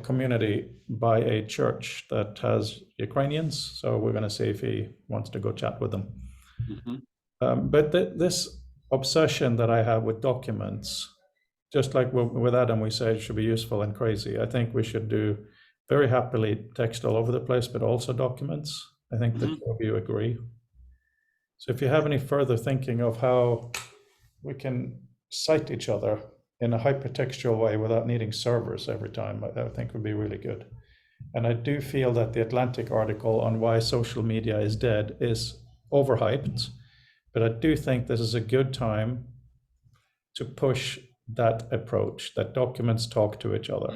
community by a church that has Ukrainians, so we're going to see if he wants to go chat with them. Mm-hmm. But this obsession that I have with documents, just like with Adam, we say it should be useful and crazy. I think we should do very happily text all over the place, but also documents. I think the two of you agree. So if you have any further thinking of how we can cite each other in a hypertextual way without needing servers every time, I think would be really good. And I do feel that the Atlantic article on why social media is dead is overhyped, but I do think this is a good time to push that approach, that documents talk to each other.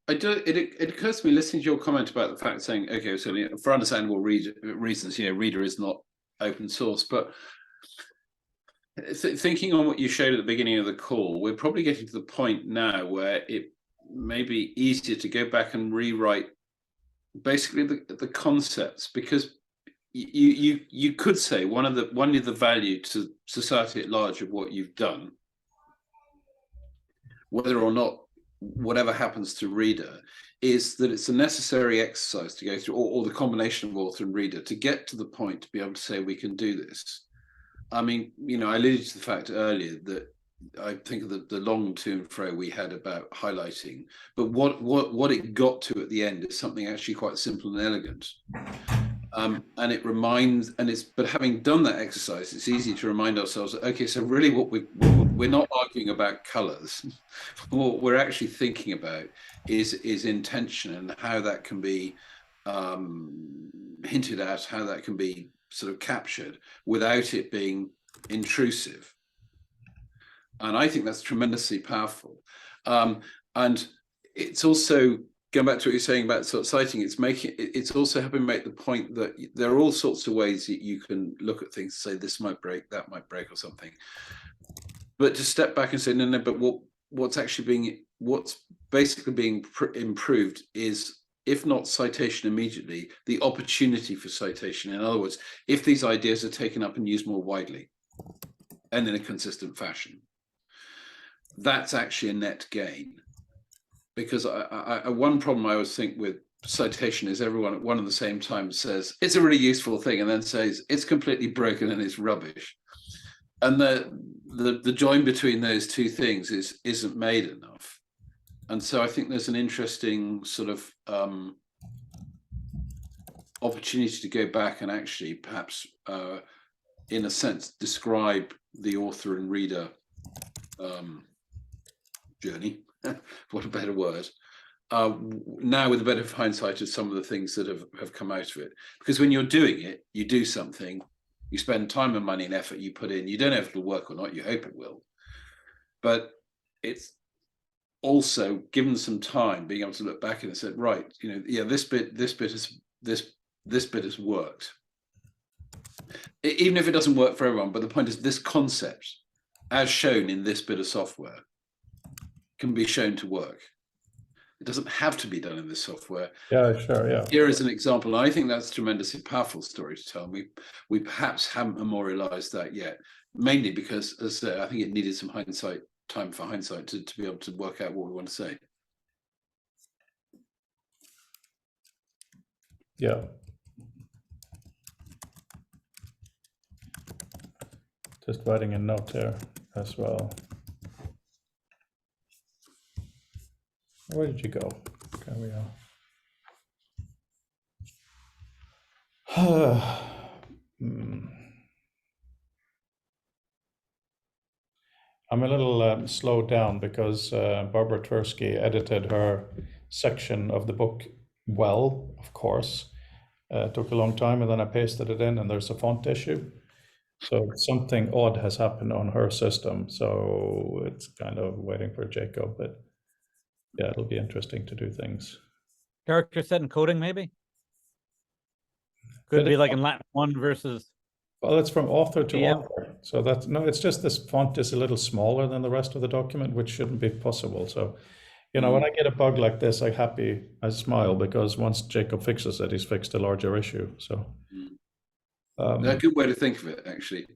It occurs to me, listening to your comment about the fact saying, okay, so for understandable reasons, Reader is not open source, but thinking on what you showed at the beginning of the call, we're probably getting to the point now where it may be easier to go back and rewrite basically the concepts, because you could say one of the value to society at large of what you've done, whether or not whatever happens to Reader, is that it's a necessary exercise to go through, or the combination of author and reader, to get to the point to be able to say we can do this. I mean, I alluded to the fact earlier that I think of the long to and fro we had about highlighting, but what it got to at the end is something actually quite simple and elegant. And it reminds, but having done that exercise, it's easy to remind ourselves that, okay, so really what we're not arguing about colors. What we're actually thinking about is intention and how that can be hinted at, how that can be sort of captured without it being intrusive. And I think that's tremendously powerful. And it's also going back to what you're saying about sort of citing. It's also helping make the point that there are all sorts of ways that you can look at things and say this might break, that might break, or something. But to step back and say no, but what's basically being improved is, if not citation immediately, the opportunity for citation. In other words, if these ideas are taken up and used more widely and in a consistent fashion, that's actually a net gain. Because one problem I always think with citation is everyone at one and the same time says it's a really useful thing and then says it's completely broken and it's rubbish. And the join between those two things isn't made enough. And so I think there's an interesting sort of opportunity to go back and actually perhaps, in a sense, describe the author and reader journey, what a better word, now with a bit of hindsight of some of the things that have come out of it. Because when you're doing it, you do something, you spend time and money and effort you put in, you don't know if it'll work or not, you hope it will. But it's also given some time being able to look back and said, right, this bit has worked. Even if it doesn't work for everyone, but the point is this concept, as shown in this bit of software, can be shown to work. It doesn't have to be done in this software. Yeah, sure, yeah. Here is an example. I think that's a tremendously powerful story to tell. We perhaps haven't memorialized that yet, mainly because, as I say, I think it needed some time for hindsight to be able to work out what we want to say. Yeah. Just writing a note there as well. Where did you go? There we are. I'm a little slowed down because Barbara Tversky edited her section of the book well, of course. It took a long time, and then I pasted it in, and there's a font issue. So something odd has happened on her system. So it's kind of waiting for Jacob, but yeah, it'll be interesting to do things. Character set encoding, maybe? Could be like in Latin 1 versus. Well, it's from author to Yeah. author. So that's, no, it's just this font is a little smaller than the rest of the document, which shouldn't be possible. So, when I get a bug like this, I smile, because once Jacob fixes it, he's fixed a larger issue. So. A good way to think of it, actually.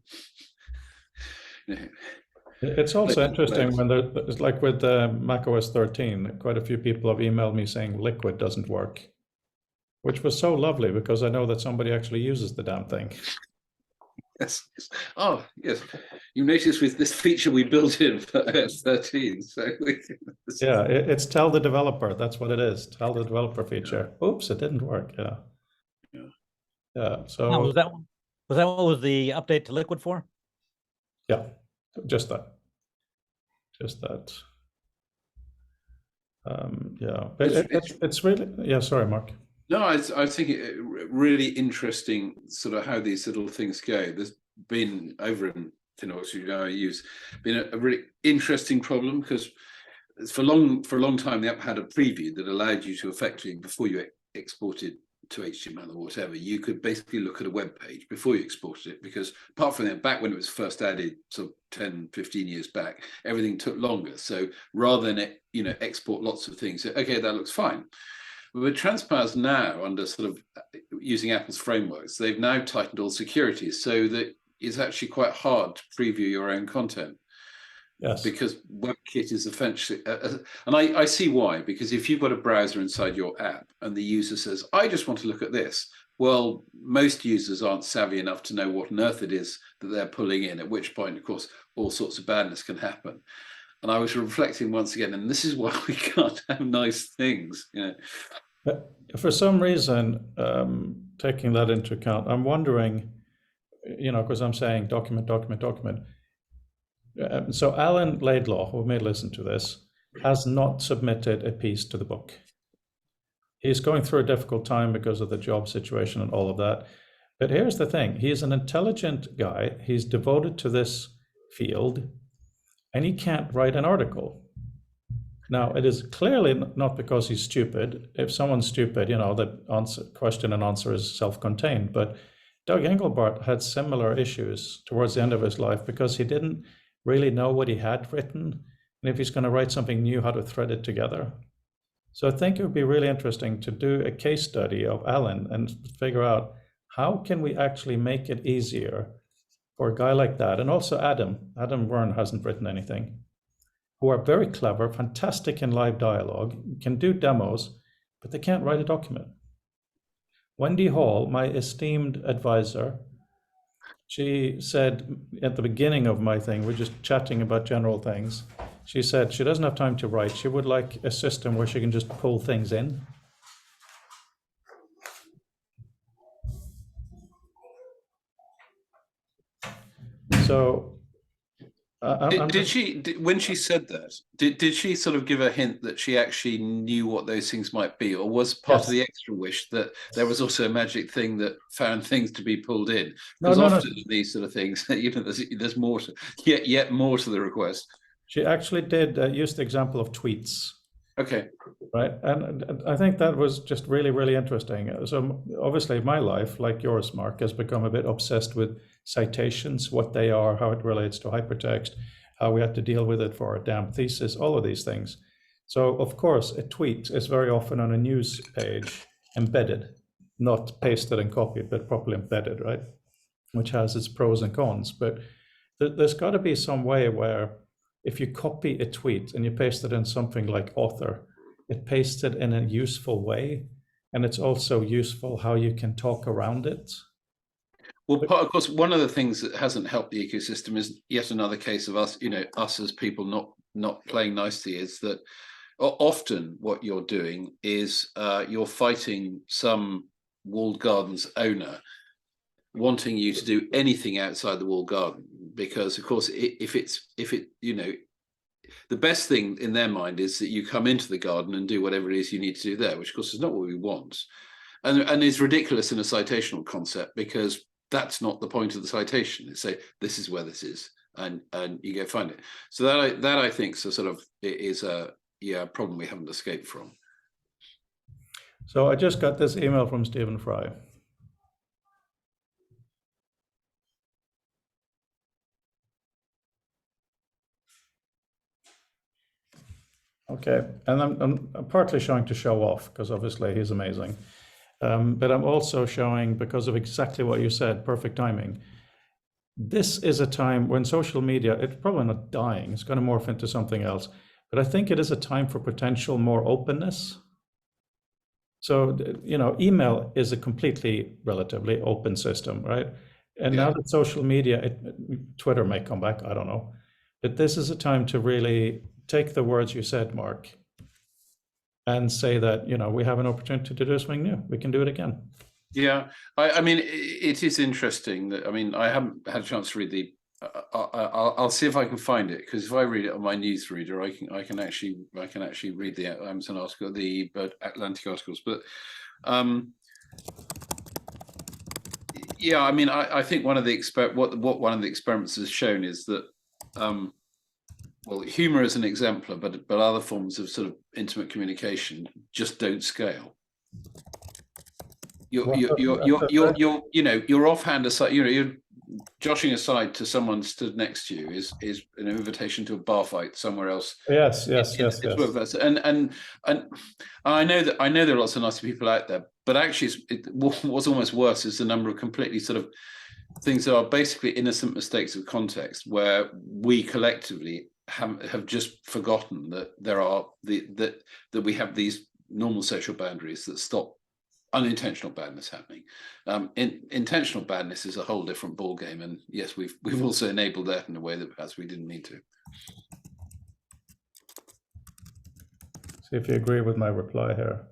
It's also Like- interesting when it's like with Mac OS 13, quite a few people have emailed me saying Liquid doesn't work, which was so lovely because I know that somebody actually uses the damn thing. Yes. Oh, yes. You notice with this feature we built in for OS 13. So Yeah, it's tell the developer. That's what it is. Tell the developer feature. Oops, it didn't work. Yeah. So Now, was that what was the update to Liquid for? yeah, just that. Yeah, but it's really, yeah. Sorry, Mark. no, I think it really interesting sort of how these little things go. There's been over in I use been a really interesting problem, because for a long time the app had a preview that allowed you to effectively, before you exported to HTML or whatever, you could basically look at a web page before you exported it, because apart from that, back when it was first added, so 10, 15 years back, everything took longer. So rather than export lots of things, okay, that looks fine. But with Transpose now, under sort of using Apple's frameworks, they've now tightened all security so that it's actually quite hard to preview your own content. Yes. Because WebKit is essentially, and I see why, because if you've got a browser inside your app and the user says, I just want to look at this, well, most users aren't savvy enough to know what on earth it is that they're pulling in, at which point, of course, all sorts of badness can happen. And I was reflecting once again, and this is why we can't have nice things. But for some reason, taking that into account, I'm wondering, because I'm saying document. So Alan Laidlaw, who may listen to this, has not submitted a piece to the book. He's going through a difficult time because of the job situation and all of that. But here's the thing. He's an intelligent guy. He's devoted to this field, and he can't write an article. Now, it is clearly not because he's stupid. If someone's stupid, the question and answer is self-contained. But Doug Engelbart had similar issues towards the end of his life because he didn't really know what he had written, and if he's going to write something new, how to thread it together. So I think it would be really interesting to do a case study of Alan and figure out how can we actually make it easier for a guy like that, and also Adam Wern hasn't written anything, who are very clever, fantastic in live dialogue, can do demos, but they can't write a document. Wendy Hall, my esteemed advisor, she said at the beginning of my thing, we're just chatting about general things. She said she doesn't have time to write. She would like a system where she can just pull things in. So when she said that, did she sort of give a hint that she actually knew what those things might be, or was part of the extra wish that there was also a magic thing that found things to be pulled in? Because often these sort of things, there's more to, yet more to the request. She actually did use the example of tweets. Okay. Right, and I think that was just really, really interesting. So obviously my life, like yours, Mark, has become a bit obsessed with citations, what they are, how it relates to hypertext, how we had to deal with it for our damn thesis, all of these things. So of course, a tweet is very often on a news page embedded, not pasted and copied, but properly embedded, right? Which has its pros and cons. But there's got to be some way where if you copy a tweet and you paste it in something like Author, it pastes it in a useful way. And it's also useful how you can talk around it. Well, of course, one of the things that hasn't helped the ecosystem is yet another case of us, us as people not playing nicely, is that often what you're doing is you're fighting some walled gardens owner wanting you to do anything outside the walled garden, because of course the best thing in their mind is that you come into the garden and do whatever it is you need to do there, which of course is not what we want, and is ridiculous in a citational concept, because that's not the point of the citation. It's say this is where this is, and you go find it. So that I think is a problem we haven't escaped from. So I just got this email from Stephen Fry. Okay, and I'm partly showing to show off, because obviously he's amazing. But I'm also showing, because of exactly what you said, perfect timing. This is a time when social media, it's probably not dying, it's going to morph into something else. But I think it is a time for potential more openness. So, email is a completely relatively open system, right? And now that social media, Twitter may come back, I don't know. But this is a time to really take the words you said, Mark, and say that, we have an opportunity to do something new. We can do it again. Yeah, I mean, it is interesting that, I haven't had a chance to read the, I'll see if I can find it, because if I read it on my newsreader, I can actually read the Amazon article, the Atlantic articles. But I think one of the what one of the experiments has shown is that well, humor is an exemplar, but other forms of sort of intimate communication just don't scale. You're offhand aside, you're joshing aside to someone stood next to you is an invitation to a bar fight somewhere else. Yes. And I know there are lots of nice people out there, but actually what's almost worse is the number of completely sort of things that are basically innocent mistakes of context, where we collectively have just forgotten that there are that we have these normal social boundaries that stop unintentional badness happening. Intentional badness is a whole different ball game, and yes, we've also enabled that in a way that perhaps we didn't need to. See if you agree with my reply here.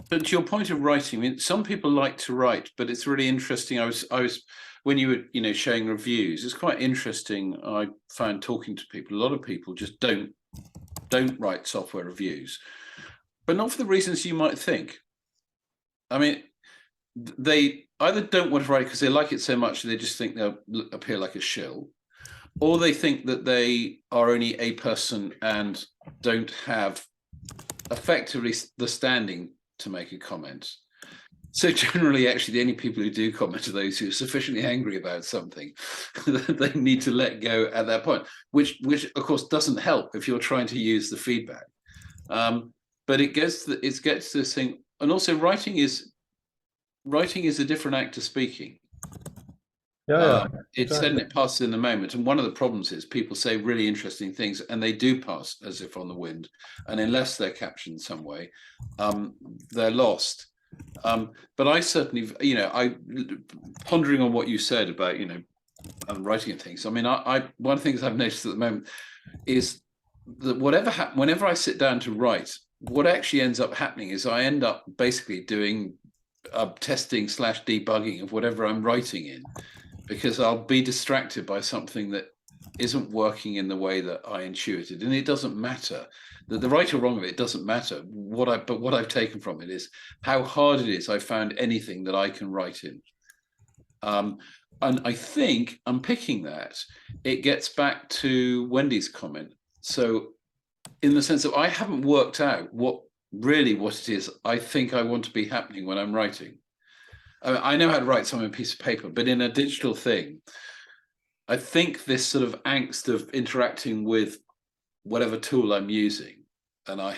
But to your point of writing, some people like to write, but it's really interesting. I was when you were showing reviews, it's quite interesting. I found talking to people, a lot of people just don't write software reviews, but not for the reasons you might think. I mean, they either don't want to write because they like it so much they just think they'll appear like a shill, or they think that they are only a person and don't have effectively the standing to make a comment. So generally, actually, the only people who do comment are those who are sufficiently angry about something that they need to let go at that point, which of course doesn't help if you're trying to use the feedback. But it gets to this thing, and also writing is a different act to speaking. Yeah, It's exactly. then it passes in the moment, and one of the problems is people say really interesting things and they do pass as if on the wind, and unless they're captured in some way, they're lost. But I certainly, I pondering on what you said about, writing and things. I mean, I one of the things I've noticed at the moment is that whenever I sit down to write, what actually ends up happening is I end up basically doing testing / debugging of whatever I'm writing in, because I'll be distracted by something that isn't working in the way that I intuited, and it doesn't matter. The right or wrong of it doesn't matter. But what I've taken from it is how hard it is I found anything that I can write in. And I think unpicking that, it gets back to Wendy's comment. So in the sense that I haven't worked out what it is I think I want to be happening when I'm writing. I know how to write something on a piece of paper, but in a digital thing, I think this sort of angst of interacting with whatever tool I'm using, and I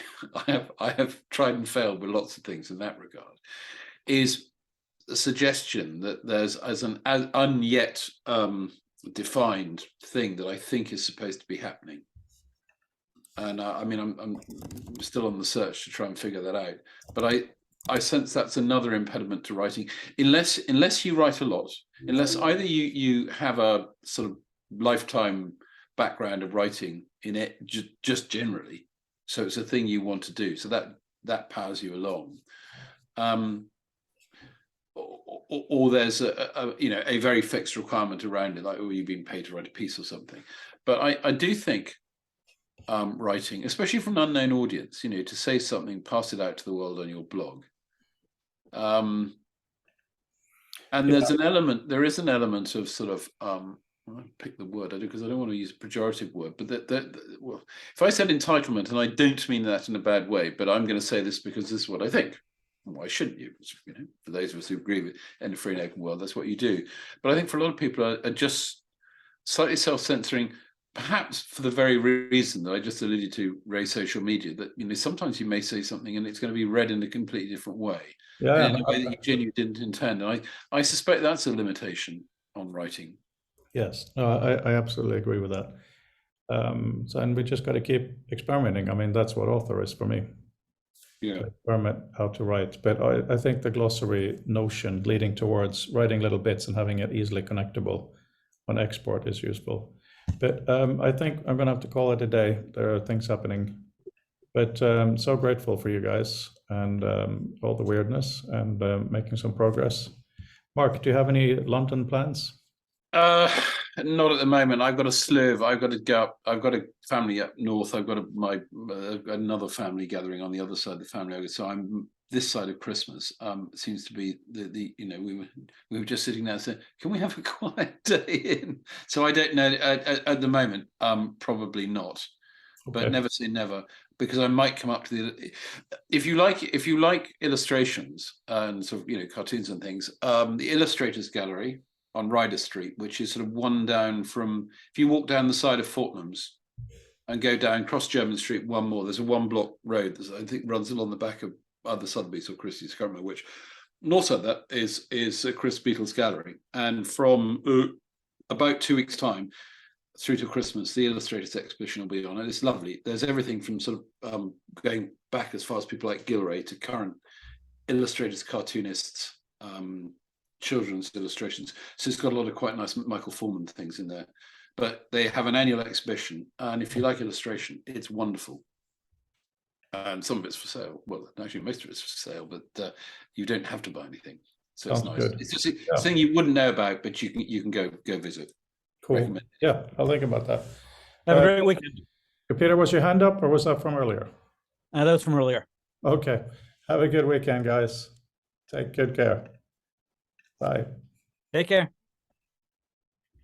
have tried and failed with lots of things in that regard, is a suggestion that there's as an unyet defined thing that I think is supposed to be happening. And I mean, I'm still on the search to try and figure that out. But I sense that's another impediment to writing, unless you write a lot, unless either you have a sort of lifetime background of writing in it just generally, so it's a thing you want to do, so that powers you along, or there's a very fixed requirement around it, like, oh, you've been paid to write a piece or something. But I do think writing, especially from an unknown audience, to say something, pass it out to the world on your blog. And there is an element of sort of, I pick the word I do because I don't want to use a pejorative word, but well, if I said entitlement, and I don't mean that in a bad way, but I'm going to say this because this is what I think. Why shouldn't you? For those of us who agree with in a free and open world, that's what you do. But I think for a lot of people are just slightly self-censoring, perhaps for the very reason that I just alluded to, Ray, social media, that sometimes you may say something and it's going to be read in a completely different way. Yeah, in a way that you genuinely didn't intend. And I suspect that's a limitation on writing. yes, no, I absolutely agree with that. And we just got to keep experimenting. I mean, that's what author is for me. Yeah. Experiment how to write. But I think the glossary notion leading towards writing little bits and having it easily connectable on export is useful. But I think I'm going to have to call it a day. There are things happening. But so grateful for you guys and all the weirdness and making some progress. Mark, do you have any London plans? Not at the moment. I've got a slew. I've got to go up. I've got a family up north. I've got another family gathering on the other side of the family. So I'm this side of Christmas. Seems to be we were just sitting there saying, can we have a quiet day in? So I don't know at the moment. Probably not. Okay. But never say never, because I might come up to the. If you like illustrations and sort of cartoons and things, the Illustrators Gallery on Ryder Street, which is sort of one down from, if you walk down the side of Fortnum's and go down cross German Street one more, there's a 1-block road that I think runs along the back of either Sotheby's or Christie's, I can't remember which. North of that is Chris Beetle's gallery, and from about 2 weeks' time through to Christmas, the Illustrators exhibition will be on, and it's lovely. There's everything from sort of going back as far as people like Gilray to current illustrators, cartoonists, children's illustrations. So it's got a lot of quite nice Michael Foreman things in there. But they have an annual exhibition, and if you like illustration, it's wonderful. And some of it's for sale. Well, actually, most of it's for sale, but you don't have to buy anything. So it's nice. Good. It's just a thing you wouldn't know about, but you can go visit. Cool. Recommend. Yeah, I'll think about that. Have a great weekend. Peter, was your hand up or was that from earlier? That was from earlier. Okay. Have a good weekend, guys. Take good care. Bye. Take care.